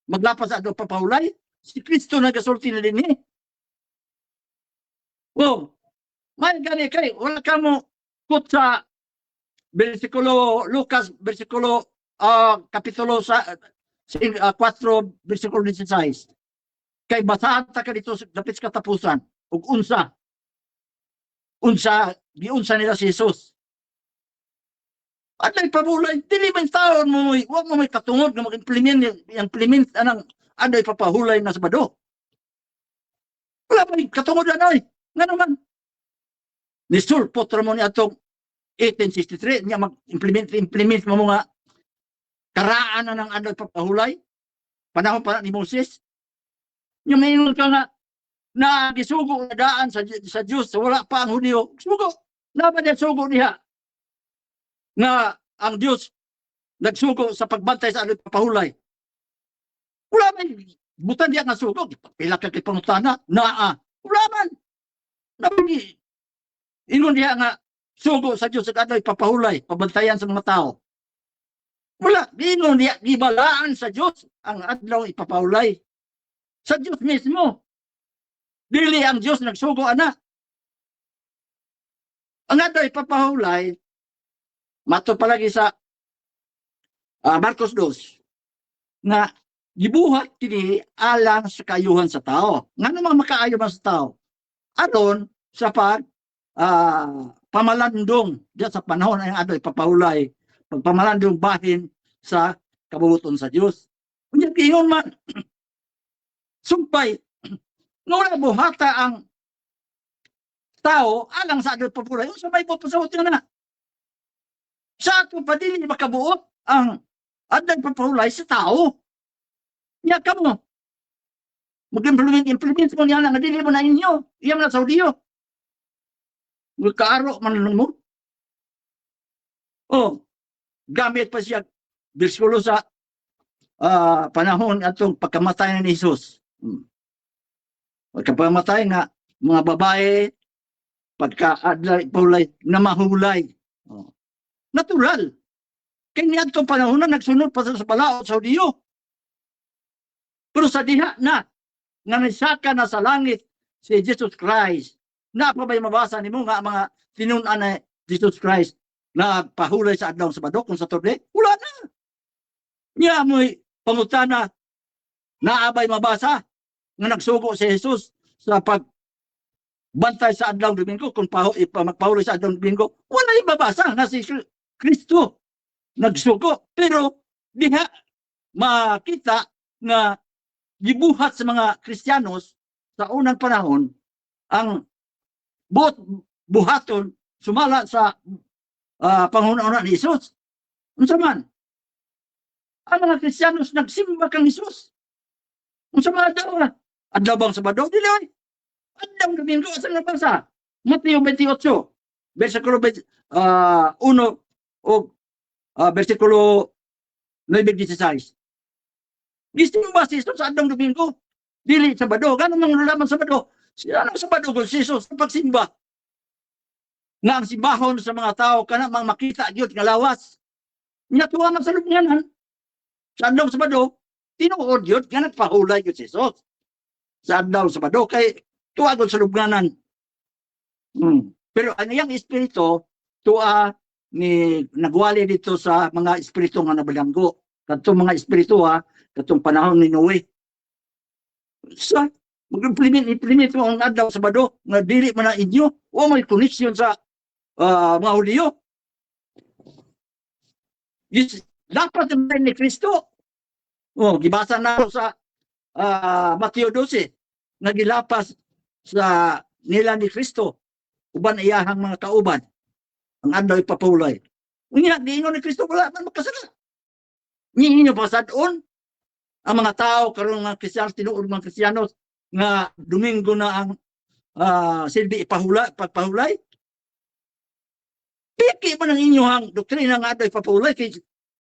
maglapas sa adlaw papahulay. Si Kristo nagasulti na din may gani kay wala ka mo kut sa versikulo Lucas versikulo kapitulo 4 versikulo 16. Kay basahan ta ka dito dapit sa katapusan ug unsa nila si Jesus. At nagpapahulay, dili man taon mo, huwag mo may katungod na mag-implement anang aday papahulay na Sabado. Wala pa katungod na ay. Nga naman. Nisulpot mo ni atong 1863 niya mag-implement mo nga karaan na ng adlaw papahulay panahon pa ni Moses. Yung mayroon ka nga na gisugo na daan sa Diyos, wala pa ang Hudyo. Sugo. Naman niya sugo niya nga ang Diyos nagsugo sa pagbantay sa adlaw papahulay. Wala man. Butan diya nga sugo. Pila ka kay pangutana. Wala man. Naman. Ingon diya nga sugo sa Diyos sa adlaw papahulay. Pabantayan sa mga tao. Wala. Ingon diya. Gibalaan sa Diyos ang adlaw ipapahulay. Sa Diyos mismo. Dili ang Diyos nagsugo ana. Ang adlaw ipapahulay, mato palagi sa Marcos 2, na gibuhat kini alang sa kayuhan sa tao. Nga naman makaayo man sa tao? Aron sa pamalandong diyan sa panahon ang adlaw ipapahulay, pagpamalandong bahin sa kabubuton sa Dios. Unya giingon man sumpay nga wala buhata ang tao alang sa adlaw ipapahulay. Unsa may papasawot nga na? Sa ato pa dili makabuot ang adlaw ipapahulay sa tao. Nya kamo mag-implement mo niya nga dili mo na inyo. Iyang na Saudiyo. Magkaaro man mo. Gamit pa siya bersikulo sa panahon atong pagkamatay ni Jesus. Pagkamatay nga mga babae pagka-adlaw ipahulay na mahulay. Natural. Kaya niya itong panahon na nagsunod pa sa balaod sa Saudiyo. Pero sa diha na nanisaka na sa langit si Jesus Christ. Na pa ba'y mabasa ni mo nga mga tinunan na Jesus Christ na pahulay sa adlaw Sabado kung sa Tubre? Wala na. Niya mo'y pangutana na abay mabasa nga nagsugo si Jesus sa pagbantay sa adlaw Domingo kung magpahulay sa adlaw Domingo. Wala yung mabasa nga si Kristo nagsugo. Pero diha makita nga gibuhat sa mga Kristiyanos sa unang panahon ang buhaton sumala sa panghuna-una ni Jesus. Unsa man? Ang mga Kristiyanos nagsimba kang Jesus. Unsa man daw? Adlaw bang Sabado? Dili oy. Adlaw Domingo asa nabasa? Mateo 28, bersikulo 1 o bersikulo 9:16. Gisimba si Jesus sa adlaw Domingo. Dili Sabado. Ganun mang nalaman Sabado. Sila ng Sabado kung si Jesus sa pagsimba. Nga ang simbahon sa mga tao kana mang makita gyud nga lawas. Nya tuwa man sa lubnganan. Sa adlaw Sabado, tinuod gyud nga nagpahulay gyud si Jesus. Sa adlaw Sabado kay tuwa gyud sa lubnganan. Pero ang iyang espiritu tuwa ni nagwali dito sa mga espiritu nga nabalanggo. Kadtong mga espiritu katong panahon ni Noe. Sa mag-implement mo ang adlaw Sabado nga dili man na inyo o may connection sa mga Hudyo. Dapat naman ni Kristo. Gibasa na sa Mateo 12 nga gilapas sa nila ni Kristo uban iyahang mga kauban ang adlaw ipapahulay. Unya giingon ni Kristo wala man makasala. Niinyo pasadon ang mga tao karon mga Kristiyanos tinuod mga Kristiyanos nga Domingo na ang silbi pagpahulay. Piki man ang inyong doktrina nga adlaw ipapahulay kay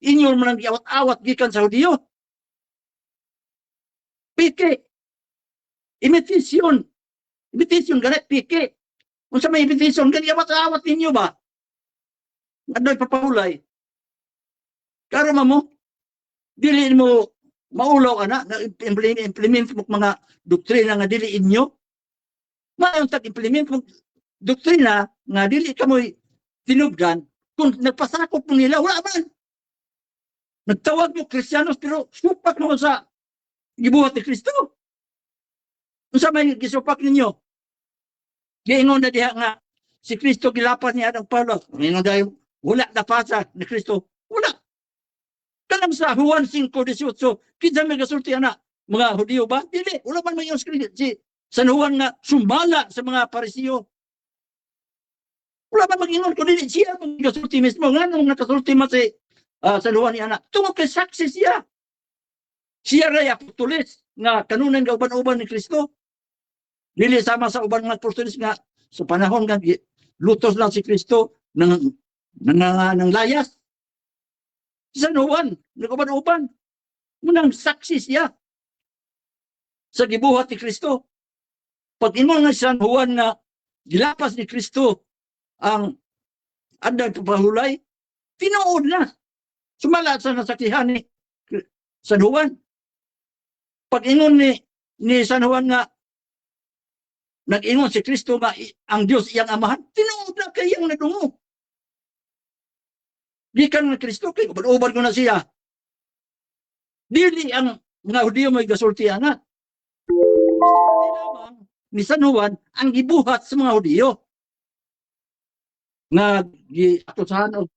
inyo man ang giawat-awat gikan sa Hudyo. Piki. Imitasyon ganit piki. Unsa may imitasyon gani awat-awat ninyo ba? Adlaw ipapahulay. Karon mo dili mo maulaw ana na implement mo mga doktrina nga dili inyo. Maayong tag-implement mo doktrina nga dili kamoy tinubgan kung nagpasakop mo nila wala man. Nagtawag mo Kristiyanos pero supak mo sa gibuhat ni Kristo. Unsa may gisupak ninyo? Giingon na diha nga si Kristo gilapas niya ang Pablo. Giingon dayon wala na pasa ni Kristo. Wala. Kanang sa Juan 5:18, kinsa may gasulti ana mga Hudyo ba? Dili, wala man may si San Juan nga sumala sa mga Parisiyo. Wala ba mag-ingon ko dili siya magasulti mismo nga nung nakasulti man si saluhan ni anak. Tungod kay saksi siya. Siya ray apostoles nga kanunay nga uban-uban ni Kristo. Dili sama sa uban nga apostoles nga sa panahon nga lutos lang si Kristo nang layas. Sa Juan, nag-uban-uban. Munang saksi siya sa gibuhat ni Kristo. Pag ingon nga San Juan nga gilapas ni Kristo ang adang pahulay, tinuod na. Sumala sa nasakihan ni San Juan. Pag ingon ni San Juan nga nag-ingon si Kristo nga ang Dios iyang amahan, tinuod na kayang nadungo. Di ka ng Kristo, kaya uban ko na siya. Dili ang mga Hudiyo may gasultihan na. Ni San Juan ang gibuhat sa mga Hudiyo. Nga giatusahan og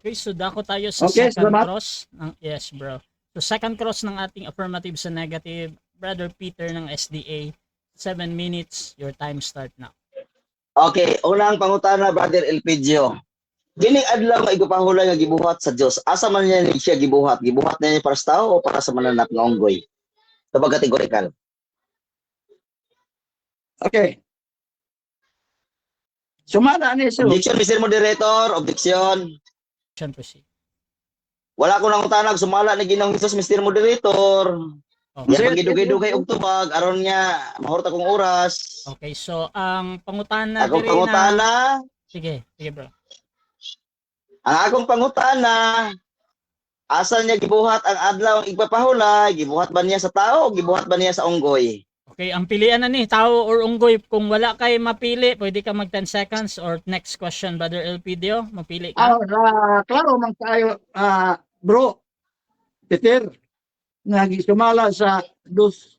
Okay, so dako tayo sa Okay, second salamat. cross. Yes, bro. So second cross ng ating affirmative sa negative, Brother Peter ng SDA. 7 minutes, your time start now. Okay, unang pangutana, Brother Elpidio. Gining adlaw nga igpahulay nga gibuhat sa Dios. Asa man niya siya gibuhat? Gibuhat niya para sa tao o para sa mananap nga unggoy? Sa kategorikal. Okay. Sumala ni so. Objection, Mr. Moderator. Objection. Proceed. Wala ko nang tanag. Sumala ni Ginoong Hesus, Mr. Moderator. Okay. Yan pagidugay-dugay og tubag. Aron niya, mahurot akong oras. Okay, so ang pangutana Akong diri na pangutana. sige bro. Ang akong pangutana. Asa niya gibuhat ang adlaw ang igpapahulay? Gibuhat ba niya sa tao o gibuhat ba niya sa unggoy? Okay, ang pilian na ni tao or unggoy. Kung wala kay mapili, pwede ka mag 10 seconds or next question, Brother Elpidio, mapili ka. Klaro man tayo bro. Peter nga sumala sa dos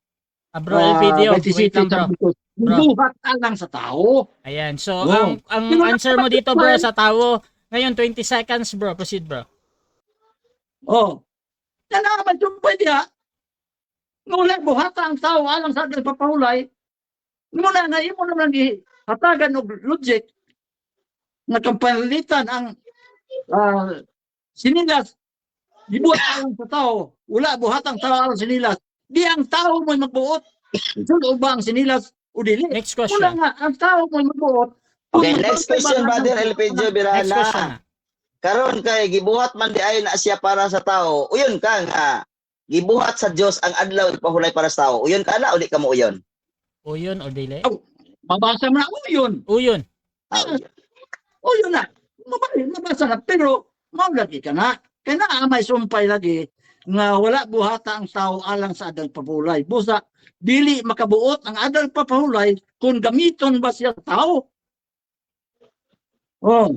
Bro Elpidio, wait lang bro. Gibuhat alang sa tao. Ayan, so Wow. ang answer mo dito bro sa tao, ngayon 20 seconds bro, proceed bro. Oh. Na naman yung pwede ha. Ngula buhata ang tao alang sa ating papahulay. Ngula na imo naman hatagan og logic na kampalitan ang sinilas. Gibuhat alang sa tao. Wala buhat ang tao alang sinilas. Di ang tao mo'y magbuot. Sulo ba ang sinilas o dili? Next Wala question. nga, ang tao mo'y magbuot. Okay, next question, Brother Elpidio Next question Birana. na. Karon kay gibuhat man di ay na siya para sa tao. Uyon ka nga. Gibuhat sa Dios ang adlaw ipahulay para sa tao. Uyon ka na uli ka mo uyon. Uyon or dili? Mabasa mo na, yun. Uyon. Uyon. O yun na, mabasa na, pero maulagi ka na. Kaya na may sumpay lagi nga wala buhata ang tao alang sa adang papahulay. Busa, dili makabuot ang adang papahulay kung gamiton ba siya tao. Oh.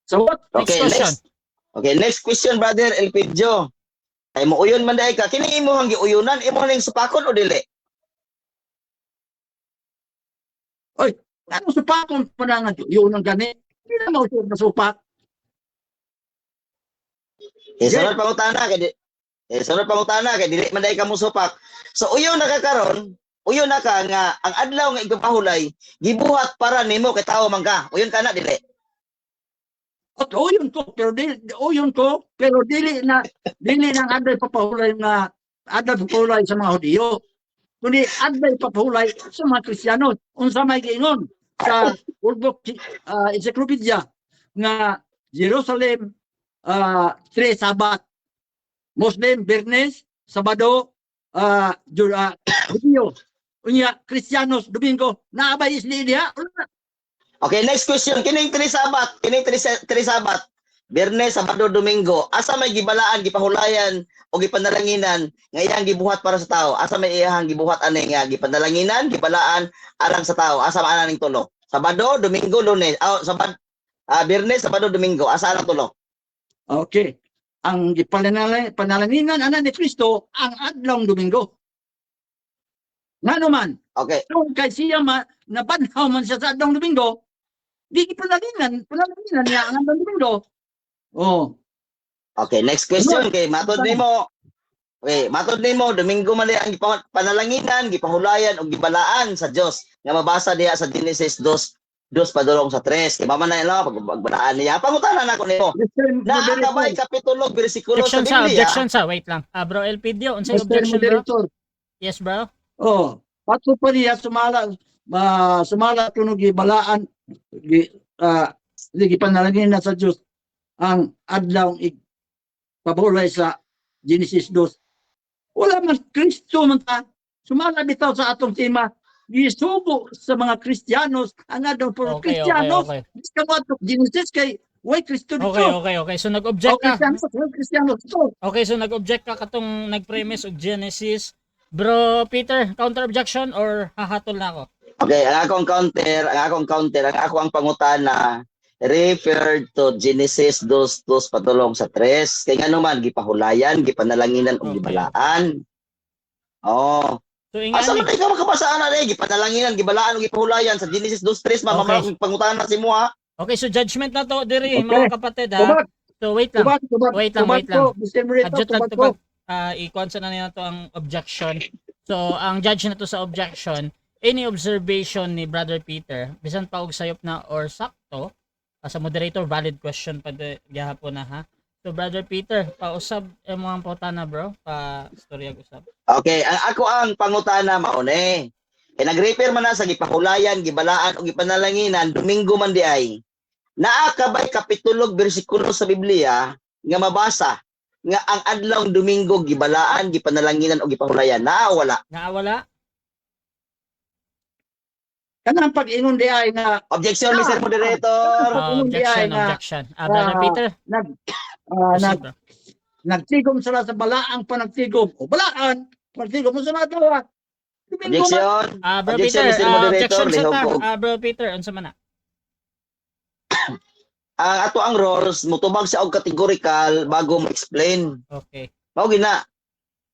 So what? Next Okay, question. next question, Brother Elpidio. Ay mo uyon man dai ka. Kini imo hang giuyunan, imo ning supakon o dili? Ano supakon pa na nga yun ang gani? Hindi na mausap na supak. Sunod pangutana kay sunod pangutana kay dili man dai ka mo supak. So uyon na ka karon, uyon na ka nga ang adlaw nga igpahulay gibuhat para nimo kay tawo man ka. Uyon ka na dili. At yun ko, pero dili na aday papahulay nga aday papahulay sa mga Hudiyo. Kundi aday papahulay sa mga Kristiyano. Unsa may giingon sa World Encyclopedia nga Jerusalem 3 Sabat, Muslim Bernes, Sabado, Hudiyo. Unya Kristiyanos Domingo, naabay isli diha. Okay, next question. Kining 3 Sabat, Biyernes, Sabado, Domingo, asa may gibalaan, gipahulayan o gipanalanginan nga iyang gibuhat para sa tao? Asa may iyang gibuhat ani nga gipanalanginan, gibalaan alang sa tao? Asa man aning tulo? Sabado, Domingo, Lunes. Biyernes, Sabado, Domingo, asa alang tulo? Okay. Ang panalanginan ana ni Kristo ang adlaw Domingo. Ngano man, Okay. kung kay siya nabanhaw man siya sa adlaw Domingo, di panalanginan niya ang adlaw Domingo. Oh. Okay, next question kay matod nimo. Okay, matod nimo Domingo man ang panalanginan, gipahulayan o gibalaan sa Dios nga mabasa diha sa Genesis 2 dos padulong sa 3. Kay mama na ilo pagbanaan niya. Pangutanan ako nimo. Mr. Naa ka ba Moderator, kapitulo bersikulo sa Objection sa, Biblia? objection sa. Wait lang. Bro Elpidio, unsay Mr. objection bro? Moderator. Yes bro. Oh, pato pa niya sumala tunog gibalaan gi panalangin na sa Dios ang adlaw pabulay sa Genesis 2. Wala man Kristo man ta. Sumala bitaw sa atong tema. Gisubo sa mga Kristiyanos ang adlaw for Okay, Kristiyanos. okay. Di ka mo ato Genesis kay way Kristo dito. Okay. So nag-object ka. Kristiyanos to. Okay, so nag-object ka katong nag-premise og Genesis. Bro Peter, counter objection or hahatol na ako? Okay, ang akong pangutana referred to Genesis 2:2 patulong sa 3. Kay ngano man gipahulayan, gipanalanginan ug Okay. gibalaan. Oh, So asa man ingani. ikaw makabasaan na gipanalanginan, gibalaan ug gipahulayan sa Genesis 2:3 Okay. pangutana si mo ha. Okay, so judgment na to diri Okay. mga kapatid ha. Tubat, So wait lang. Wait lang. Mr. Moderator, Adjust lang tubat ko. to i-consider na nila to ang objection. So ang judge na to sa objection, any observation ni Brother Peter, bisan pa og sayop na or sakto, sa moderator valid question pa gihapon na ha. So Brother Peter, pausab mo ang pautana bro, pa storya usab. Okay, ang pangutana maune. Nag-refer man na sa gipahulayan, gibalaan ug gipanalanginan Domingo man di ay. Naa ka ba'y kapitulo bersikulo sa Biblia nga mabasa nga ang adlawng Domingo gibalaan, gipanalanginan ug gipahulayan? Naa wala? Naawala? Kanang pag-ingon di ay nga Objection, Mr. Moderator. Objection. Brother Peter, nag proceed, bro. nagtigom sila sa balaang panagtigom. O balaan, panagtigom mo sa mga tawa. Objection. Bro Objection, Peter, Mr. Moderator. objection sa Lihok ta. ko. Bro Peter, unsa man na? Ang ato ang rules, mutubag sa og categorical bago mo explain. Okay. Mao gina.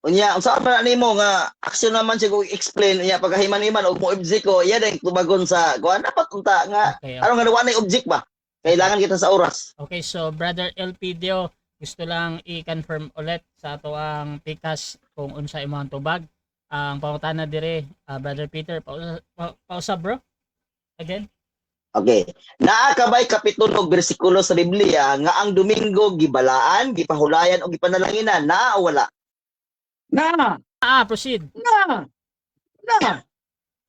Unya, unsa man nimo nga action naman siya kung explain unya pagkahiman-himan og mo object ko, iya dai tubagon sa kuan dapat unta nga Okay. aron nga nawa na object ba? Kailangan kita sa oras. Okay, so Brother Elpidio, gusto lang i-confirm ulit sa ato ang pikas kung unsa imong tubag. Ang pangutana dire, Brother Peter, pausab bro? Again? Okay. Naa ka ba'y kapitulo ug bersikulo sa Biblia nga ang Domingo gibalaan, gipahulayan o gipanalanginan? Naa o wala? Na, Proceed. na.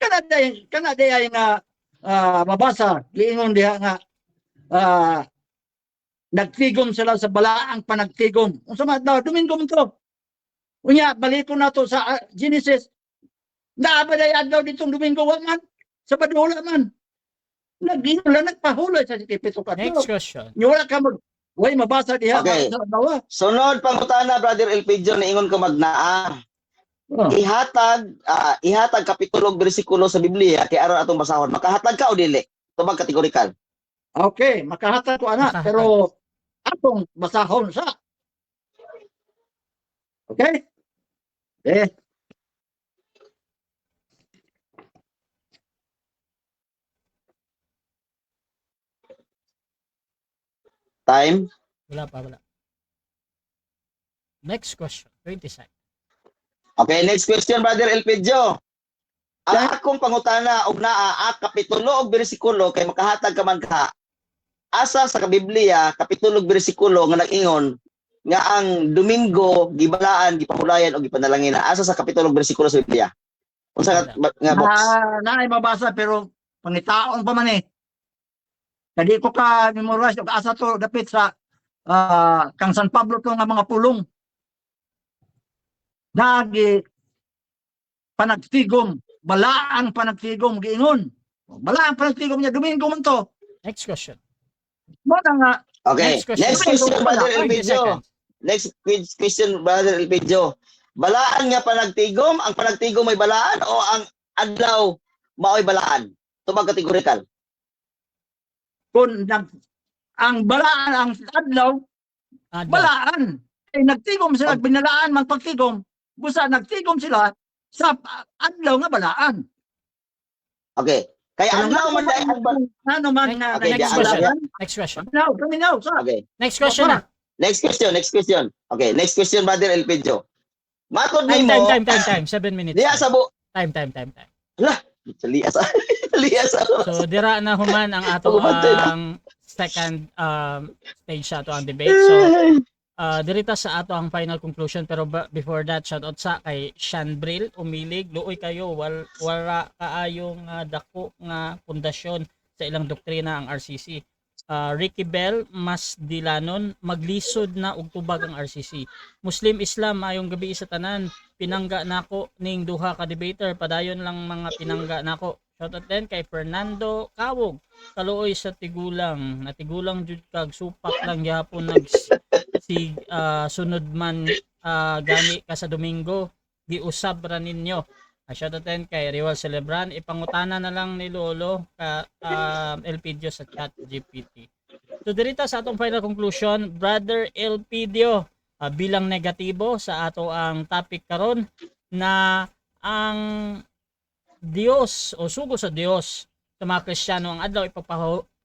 Kana day nga mabasa, giingon diha nga nagtigom sila sa balaang panagtigom. Unsa man daw Domingo man to. Unya balik ko na to sa Genesis. Naa ba day adlaw ditong Domingo wa man? Sa badula man. Nagpahulay sa Kipito ka. Next question. Wala ka way mabasa diha Okay. sa bawa. Sunod pangutana, Brother Elpidio, niingon ko magnaa. Oh. Ihatag kapitulo ug bersikulo sa Biblia kay aron atong basahon. Makahatag ka o dili? Tubag kategorikal. Okay, makahatag ko ana, Makahatag. pero atong basahon sa. Okay? Time. Wala. Next question. 20 seconds. Okay, next question, Brother Elpidio. Ang akong pangutana og naa kapitulo ug bersikulo kay makahatag ka man ka. Asa sa Biblia kapitulo ug bersikulo nga nag-ingon nga ang Domingo gibalaan, gipahulayan o gipanalangin. Asa sa kapitulo ug bersikulo sa Biblia? Unsa nga box? Naay mabasa pero pangitaon pa man eh. Kadi ko ka memorize og asa to dapit sa kang San Pablo to nga mga pulong. Dagi panagtigom, balaang panagtigom giingon. Balaang panagtigom niya Domingo man to. Next question. Mo na nga Okay, Next question. next question, Brother 20 Elpidio. seconds. Next question, Brother Elpidio. Balaan nga panagtigom, ang panagtigom may balaan o ang adlaw mao'y balaan? Tubag kategorikal. kun ang balaan ang adlaw balaan ay nagtigom sila binalaan man pagtigom busa nagtigom sila sa adlaw nga balaan. Okay. Kaya adlaw man dai ano man na Okay, Next di- question. Next question. Kaminaw sa Okay. Next question na. Next question. Okay, next question, Brother Elpidio. Matod Time. nimo 7 minutes. diha sa bu Time. Sali asa. Alias So dira na human ang ato Pagpapantay na. ang second stage sa ato ang debate. So dirita sa ato ang final conclusion, pero before that, shoutout sa kay Sean Brill, umilig luoy kayo, wala kaayong dako nga pundasyon sa ilang doktrina ang RCC. Ricky Bell, mas dilanon, maglisod na og tubag ang RCC. Muslim Islam, maayong gabi sa tanan, pinangga nako ning duha ka debater, padayon lang mga pinangga nako. Shoutout din kay Fernando Kawog, kaluoy sa tigulang, natigulang jud kag supak lang gyapon sunod man gani ka sa Domingo, giusab ra ninyo. Shoutout din kay Riwal Celebran, ipangutana na lang ni Lolo ka Elpidio sa chat GPT. So dirita sa atong final conclusion, Brother Elpidio, bilang negatibo sa ato ang topic karon na ang Dios o sugo sa Dios sa mga Kristiyano ang adlaw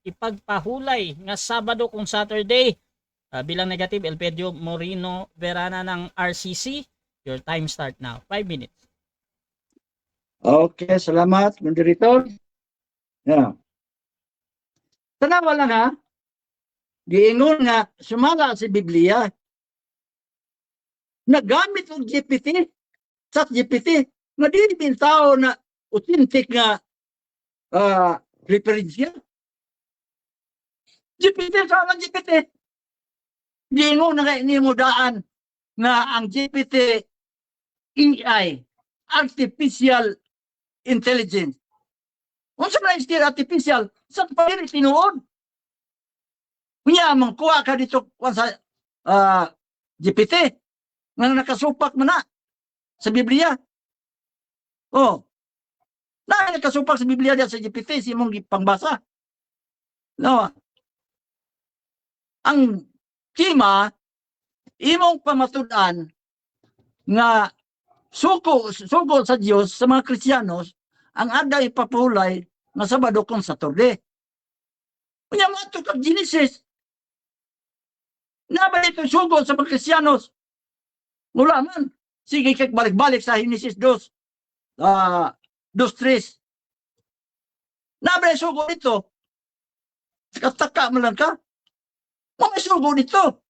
ipagpahulay nga Sabado kung Saturday. Bilang negative, Elpidio Moreno Verana ng RCC. Your time start now. 5 minutes. Okay, salamat, moderator. Yeah. Tanawa lang ha. Giingon nga, sumala si Biblia. Nagamit og GPT, chat GPT, nga di bin tao na authentic nga referensya. GPT, sama GPT. Giingon na kay ni mo daan nga ang GPT AI, Artificial Intelligence. Kung sa mga still artificial, sa pagkiri tinuod. Kunya, mangkuha ka dito sa GPT, nga nakasupak mo na sa Biblia. Oh, nakasupak sa Biblia diya sa GPT, si mong pangbasa. No. Ang kima, imong pamatudan nga suko sa Dios sa mga Kristiyanos ang adlaw ipapulay nga Sabado kung Saturday. Kunya mo ato kag Genesis. Na ba ito sugo sa mga Kristiyanos? Wala man. Sige kag balik-balik sa Genesis 2. 2:3. Na ba sugo dito? Taka mo lang ka. Mga sugo dito.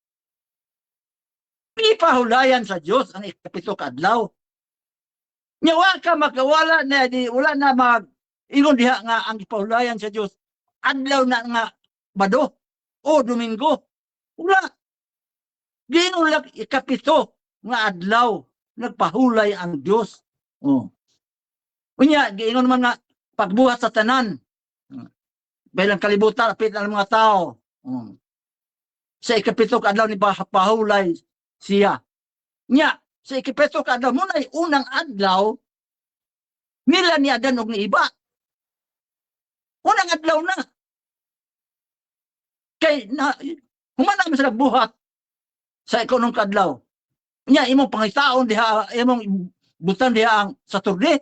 Ipahulayan sa Dios ang ikapito ka adlaw. Nyawa ka makawala na di wala na mag ingon diha nga ang ipahulayan sa Dios adlaw na nga Bado o Domingo. Wala. Giingon lang ikapito nga adlaw nagpahulay ang Dios. Oh. Unya giingon man nga pagbuhat sa tanan. Bilang kalibutan apit ang mga tao. Oh. Sa ikapito ka adlaw ni pahulay siya. Nya sa ikapito ka adlaw, muna unang adlaw, nila ni Adan og ni iba. Unang adlaw na. Kay, humana mo sa nagbuhat sa ikonong kadlaw. Nya, imong pangitaon diha, imong butan diha ang Saturday.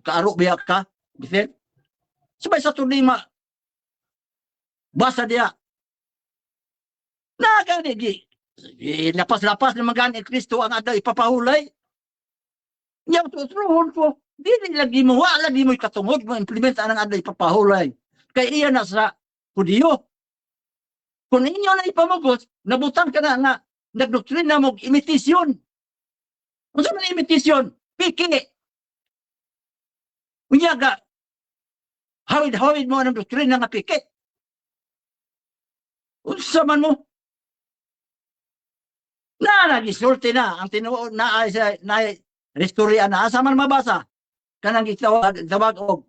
Kaaro biya ka. Bisit. Sabay Saturday basa diha. Nagani, lapas-lapas na magani Kristo ang adlaw ipapahulay. Nya tuturuhon ko, dili lagi mo katungod mo implement ang adlaw ipapahulay. Kay iya na sa Hudiyo. Kung inyo na ipamugos, nabutang ka na nga nagdoktrina mo imitasyon. Unsa man imitasyon? Piki. Unya ga hawid mo ang doktrina nga piki. Unsa man mo? Nagisulti na ang tinuod na restorya na asa man mabasa kanang gitawag og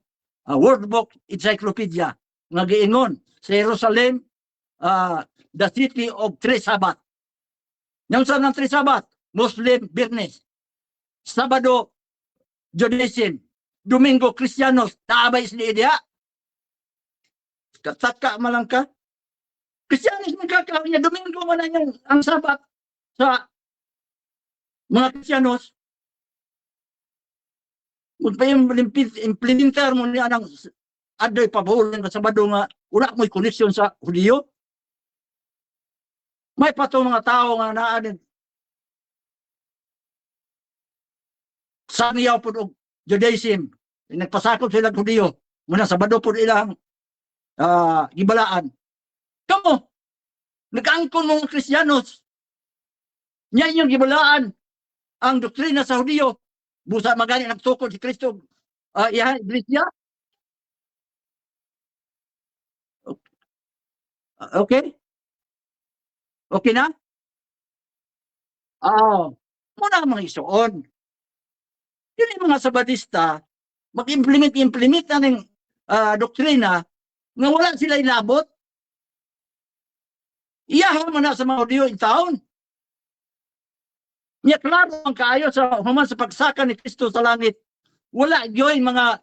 World Book Encyclopedia nga giingon sa Jerusalem the city of three Sabbath. Yung sa ng three Sabbath, Muslim business, Sabado Judaism, Domingo Kristiyanos, naabay sila diha. Kataka malang ka. Kristiyanos magkakaroon niya, Domingo man na yung ang Sabat sa mga Kristiyanos. Implementar mo niya ng adoy pabuhol ng Sabado nga wala mo'y koneksyon sa Hudiyo. May pato mga tao nga naanin sa niyaw po og Judaism. Nagpasakop sila Hudiyo. Muna Sabado po ilang gibalaan. Kamo, nag-angkon mga Kristiyanos. Nya inyong gibalaan ang doktrina sa Hudiyo. Busa magani nagtukod si Kristo. Iya, iglesia. Okay? Okay na? Muna ang mga isuon. Yun yung mga Sabadista, mag-implement na ng doktrina nga wala sila inabot. Iyahan mo na sa mga Hudiyo in town. Niya klaro ang kaayo sa human sa pagsaka ni Kristo sa langit. Wala yun mga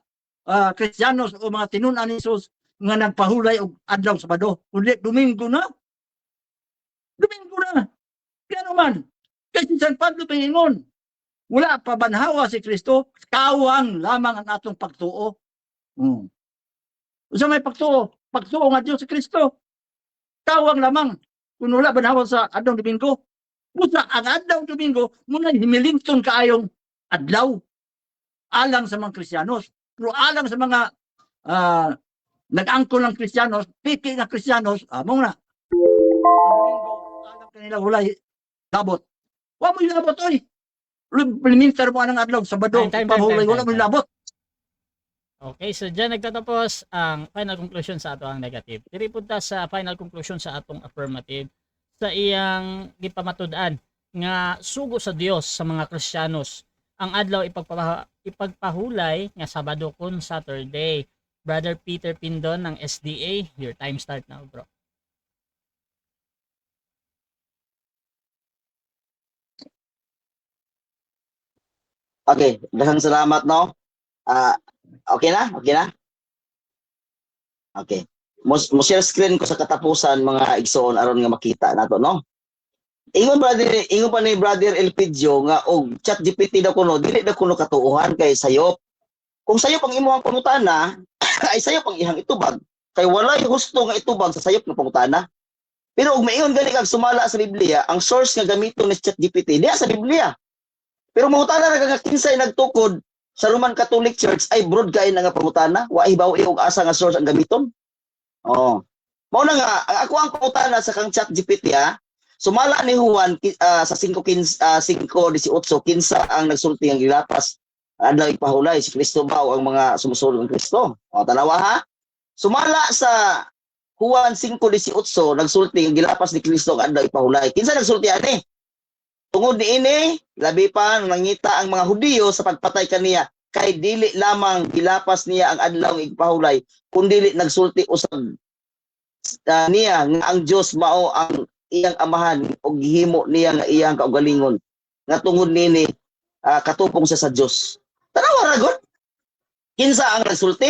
Kristiyanos o mga tinunan ni Jesus nga nagpahulay og adlaw Sabado. Kundi Domingo na. Domingo na. Kaya naman, kasi San Pablo pingingon, wala pa banhawa si Kristo, kawang lamang ang atong pagtuo. Sa may pagtuo nga Diyos si Kristo. Kawang lamang. Kung wala banhawa sa adlaw Domingo. Busa ang adlaw Domingo, muna himilington kaayong adlaw. Alang sa mga Kristiyanos. Pero alang sa mga nag-angkol ng Kristiyanos, piki na Kristiyanos, mong na. Alam kanila walay labot. Wa mo labot oy. Limintar mo anang adlaw Sabado, pahulay wala mo labot. Okay, so dyan nagtatapos ang final conclusion sa ato ang negative. Diri punta sa final conclusion sa atong affirmative sa iyang gipamatud-an nga sugo sa Dios sa mga Kristiyanos ang adlaw ipagpahulay nga Sabado kun Saturday. Brother Peter Pindon ng SDA, your time start now, bro. Okay, daghang salamat no. Okay na? Okay na? Okay. Mo share screen ko sa katapusan mga igsoon aron nga makita nato no. Ingon pa ni brother Elpidio nga og ChatGPT daw kuno dili daw kuno katuohan kay sayop. Kung sayop ang imong pangutana, ay sayop ang ihang itubag. Kay walay husto nga itubag sa sayop nga pangutana. Pero og maingon gani kag sumala sa Biblia, ang source nga gamiton ni ChatGPT diha sa Biblia. Pero mangutana ra nga kinsay nagtukod sa Roman Catholic Church ay broad kay na nga pangutana, wa ibaw og asa nga source ang gamiton. Mao na nga ang ako ang pangutana sa kang ChatGPT sumala ni Juan sa 5:18 kinsa ang nagsulti ang gilapas adlaw ipahulay si Kristo ba o ang mga sumusulong ng Kristo. Tanawa ha. Sumala sa Juan 5:18 nagsulti ang gilapas ni Kristo adlaw ipahulay. Kinsa nagsulti ani? Tungod niini, labi pa nangita ang mga Hudiyo sa pagpatay kaniya kay dili lamang gilapas niya ang adlaw ng ipahulay, kundi nagsulti usab niya nga ang Dios mao ang iyang amahan ug gihimo niya nga iyang kaugalingon. Nga tungod niini katupong siya sa Dios. Tanawa ra gud. Kinsa ang nagsulti?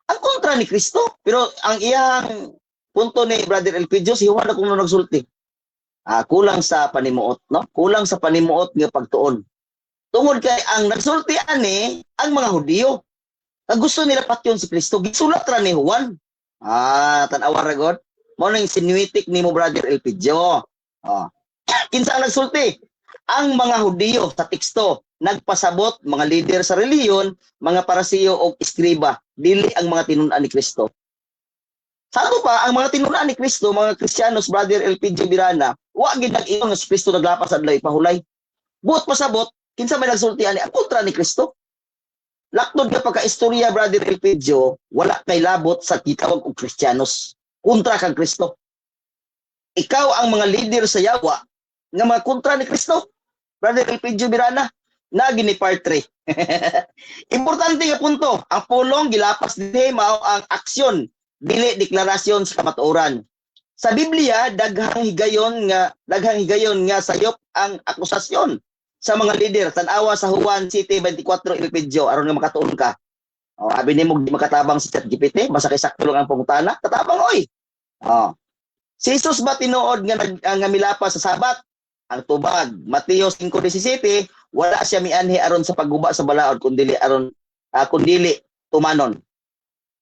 Ang kontra ni Kristo. Pero ang iyang punto ni Brother Elpidio, si Juan kung nagsulti. Kulang sa panimuot, no? Kulang sa panimuot nga pagtuon. Tungod kay ang nagsulti ani ang mga Hudiyo. Kag gusto nila patyon si Kristo, gisulat ra ni Juan. Tanawa ra gud. Mao ning sinuitik nimo Brother Elpidio. Kinsa ang nagsulti? Ang mga Hudiyo sa teksto nagpasabot, mga leader sa reliyon, mga parasiyo o iskriba, dili ang mga tinun-an ni Kristo. Sato pa, ang mga tinun-an ni Kristo, mga Kristiyanos, Brother Elpidio Birana, wa gid nag-ingon nga si Kristo naglapas adlaw ipahulay. Buot pasabot, kinsa may nagsulti ani ang kontra ni Kristo. Laknod ka pagka-istorya, Brother Elpidio, wala kay labot sa kitawag og Kristiyanos. Kontra kang Kristo. Ikaw ang mga leader sa yawa nga mga kontra ni Kristo. Brother Elpidio Birana, nagi ni part 3. Importante nga punto, ang pulong gilapas dinhi mao ang aksyon, dili deklarasyon sa kamatuoran. Sa Biblia daghang higayon nga sayop ang akusasyon sa mga leader. Tan-awa sa Juan 7:24 Elpidio aron nga makatuon ka. Abi nimo di makatabang sa ChatGPT, basta kay sakto lang ang pangutana, tatabang oy. Si Jesus ba tinuod nga milapas sa Sabat? Ang tubag, Mateo 5:17, wala siya mianhi aron sa pagguba sa balaod kundi tumanon.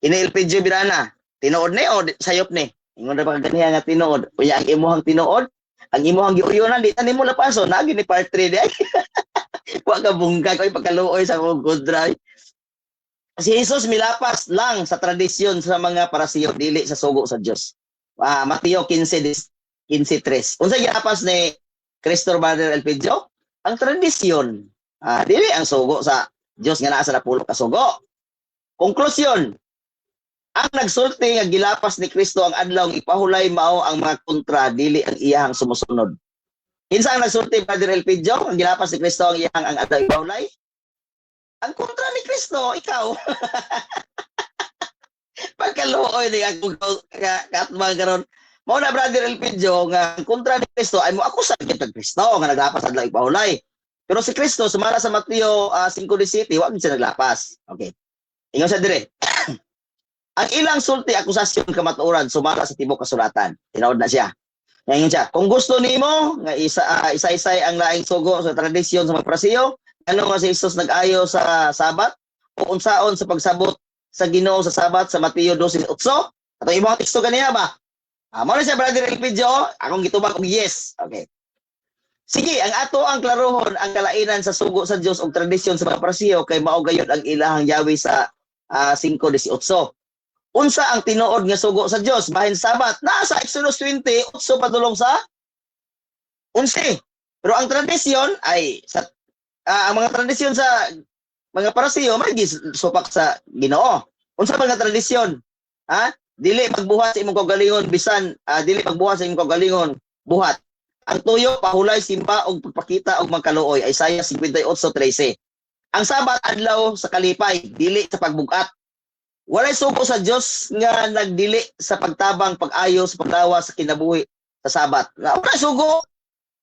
Ini Elpidio Birana, tinuod ni o sayop ni? Ingon ra pa ganiya nga tinuod. Unya ang imuhang tinuod, ang imuhang giuyonan di tanimo lapaso, nagi ni part 3 di ay. Wa ka bunggag oy pagkaluoy sa kong kudray. Si Jesus milapas lang sa tradisyon sa mga parasiyo, dili sa sugo sa Dios. Mateo 15:3. Unsa gilapas ni Cristo Brother Elpidio? Ang tradisyon. Dili ang sugo sa Dios nga naa sa 10 ka sugo. Konklusyon. Ang nagsulti nga gilapas ni Kristo ang adlaw ipahulay mao ang mga kontra, dili ang iyahang sumusunod. Kinsa ang nagsulti, Brother Elpidio? Ang gilapas ni Kristo ang iyahang ang adlaw ipahulay? Ang kontra ni Kristo, ikaw. Pagkaluoy ni ako katman karon. Mao na, Brother Elpidio, nga ang kontra ni Kristo ay mo ako sa kitag Kristo nga naglapas adlaw ipahulay. Pero si Kristo sumala sa Mateo 5:17, wa gid siya naglapas. Okay. Ingon sa dire. Ang ilang sulti akusasyon kamatuoran sumala sa tibok kasulatan. Tinawad na siya. Ngayon siya, kung gusto nimo nga isa-isay ang laing sugo sa tradisyon sa mga parasiyo, ano nga si Jesus nag-ayo sa Sabat o unsaon sa pagsabot sa Ginoo sa Sabat sa Mateo 12:8? Ato imong teksto kaniya ba? Mao na siya, Brother Elpidio, akong gitubag og yes. Okay. Sige, ang ato ang klarohon ang kalainan sa sugo sa Dios ug tradisyon sa mga parasiyo kay mao gayud ang ilahang yawi sa 5:18. Unsa ang tinuod nga sugo sa Dios bahin Sabat? Nasa Exodus 20:8 padulong sa 11. Pero ang tradisyon ay sa ang mga tradisyon sa mga parasiyo may supak sa Ginoo. Unsa mga tradisyon? Dili pagbuhat sa imong kaugalingon bisan dili pagbuhat sa imong kaugalingon buhat. Ang tuyo pahulay simba og pagpakita og magkaluoy. Isaiah 58:13. Ang Sabat adlaw sa kalipay, dili sa pagbugat. Walay sugo sa Dios nga nagdili sa pagtabang, pag-ayo sa paglawa sa kinabuhi sa Sabat. Walay sugo.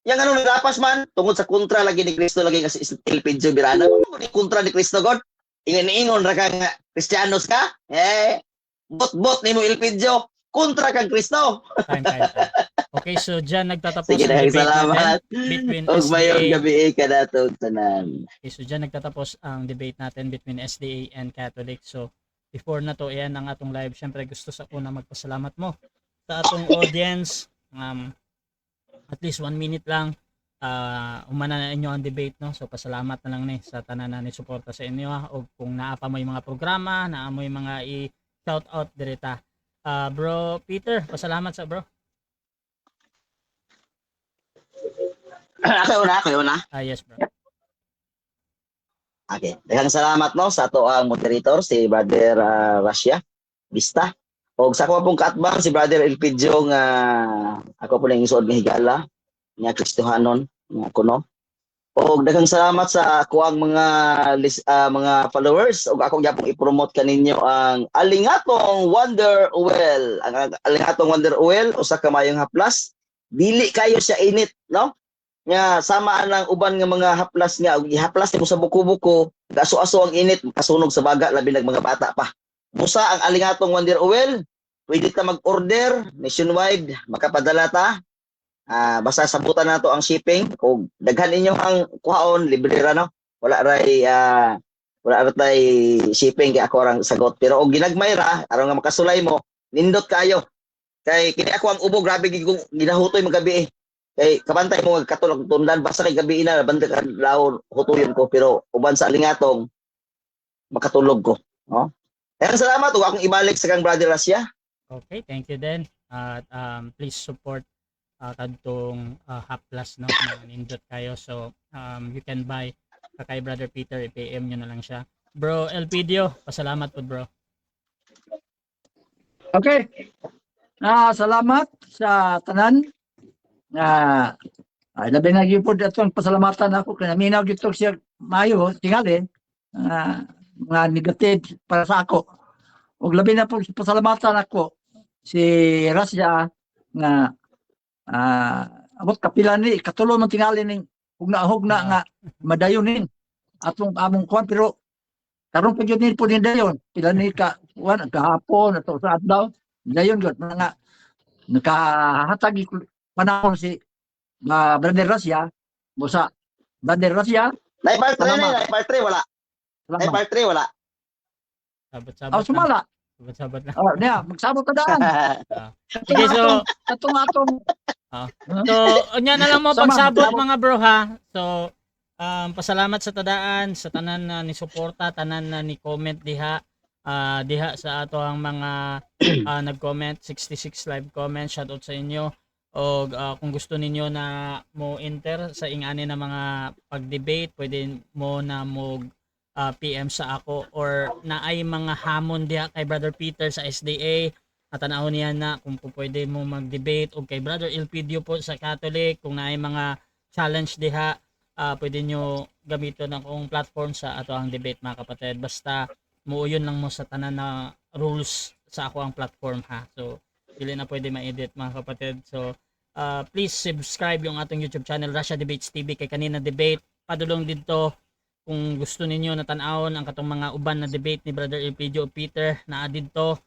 Yang ano naglapas man tungod sa kontra lagi ni Kristo lagi kasi Elpidio Birana. Ni kontra ni Kristo God. Ingon ra ka nga Kristiyanos ka? Bot nimo Elpidio, kontra kang Kristo. Time. Okay, so dyan nagtatapos Sige ang na, debate salamat. natin between Og mayong SDA. gabi ka nato tanan. Okay, so dyan nagtatapos ang debate natin between SDA and Catholic. So before na to, ayan ang atong live. Siyempre gusto sa una magpasalamat mo sa atong audience. At least 1 minute lang umana na inyo ang debate, no? So pasalamat na lang ni sa tanan na ni suporta sa inyo, o kung naa pa mo yung mga programa, naa mo yung mga i-shout out direta. Bro Peter, pasalamat sa bro. Ako na. Yes bro. Okay. Daghang salamat no sa ato ang moderator si Brother Russia Vista. Og sa ako pong kaatbang si Brother Elpidio nga ako po nang isuod nga higala nga Kristohanon nga kuno. Og daghang salamat sa ako ang mga followers og ako gyapon i-promote kaninyo ang Alingatong Wonder Oil. Ang Alingatong Wonder Oil usa ka mayong haplas. Dili kayo siya init, no? Nga sama ang uban nga mga haplas nga og ihaplas nimo sa buko-buko, gaso-aso ang init, kasunog sa baga labi nag mga bata pa. Busa ang Alingatong Wonder Oil, pwede ta mag-order nationwide, makapadala ta. Basta sabutan nato ang shipping o daghan inyo ang kuhaon, libre ra no. Wala ra tay shipping kay ako rang sagot, pero og ginagmay ra aron nga makasulay mo, nindot kayo. Kay kini ako ang ubo, grabe gid kong ginahutoy magabi. Kay kabantay mo katulog tundan basta kay gabi na banda ka laon hutuyon ko, pero uban sa Alingatong makatulog ko, no? Kaya salamat ug akong ibalik sa kang Brother Russia. Okay, thank you then. At please support kadtong haplas, no, na nindot kayo. So you can buy kay Brother Peter, i-PM nyo na lang siya. Bro Elpidio, pasalamat po bro. Okay. Salamat sa tanan. Labi na gyud pod atong pasalamatan ako kay naminaw gyud siya mayo tingali. Mga negative para sa ako. Ug labi na po pasalamatan ako si Rasya nga abot kapila ni katulo man tingali ning hugna nga madayonin atong among kuan, pero karon pa gyud ni po ni dayon pila ni ka kuan kahapon ato sa adlaw dayon gyud nga nakahatag panahon si Brother Rasya busa Brother Rasya Nay part 3 wala. Nay salamat. part 3 wala. Sabat-sabat Sumala. Sabat-sabat lang. Niya, magsabot ka daan. Okay, so atong so unya na lang mo Sama, pagsabot magsabot. mga bro ha. So Pasalamat sa tadaan, sa tanan na ni suporta, tanan na ni comment diha. Diha sa ato ang mga nag-comment, 66 live comment, shoutout sa inyo. O kung gusto ninyo na mo enter sa ingani na mga pag-debate, pwede mo na mo PM sa ako or na ay mga hamon diha kay Brother Peter sa SDA. At tanawon niya na kung pwede mo mag-debate o kay Brother Elpidio po sa Catholic, kung na ay mga challenge diha, pwede nyo gamiton akong platform sa ato ang debate mga kapatid. Basta muuyon lang mo sa tanan na rules sa ako ang platform ha. So dili na pwede ma-edit mga kapatid. So please subscribe yung atong YouTube channel Russia Debates TV kay kanina debate. Padulong dito kung gusto ninyo na tan-awon ang katong mga uban na debate ni Brother Elpidio o Peter na dito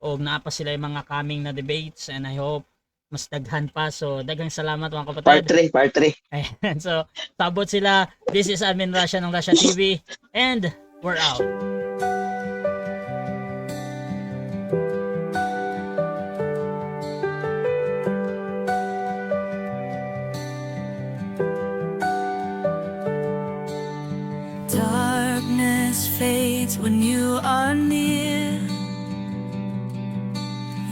o naapa sila yung mga coming na debates, and I hope mas daghan pa. So daghang salamat mga kapatid. Part 3. Ayan, so sabot sila. This is Admin Russia ng Russia TV and we're out. Darkness fades when you are near.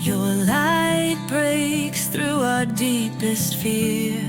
Your light breaks through our deepest fear.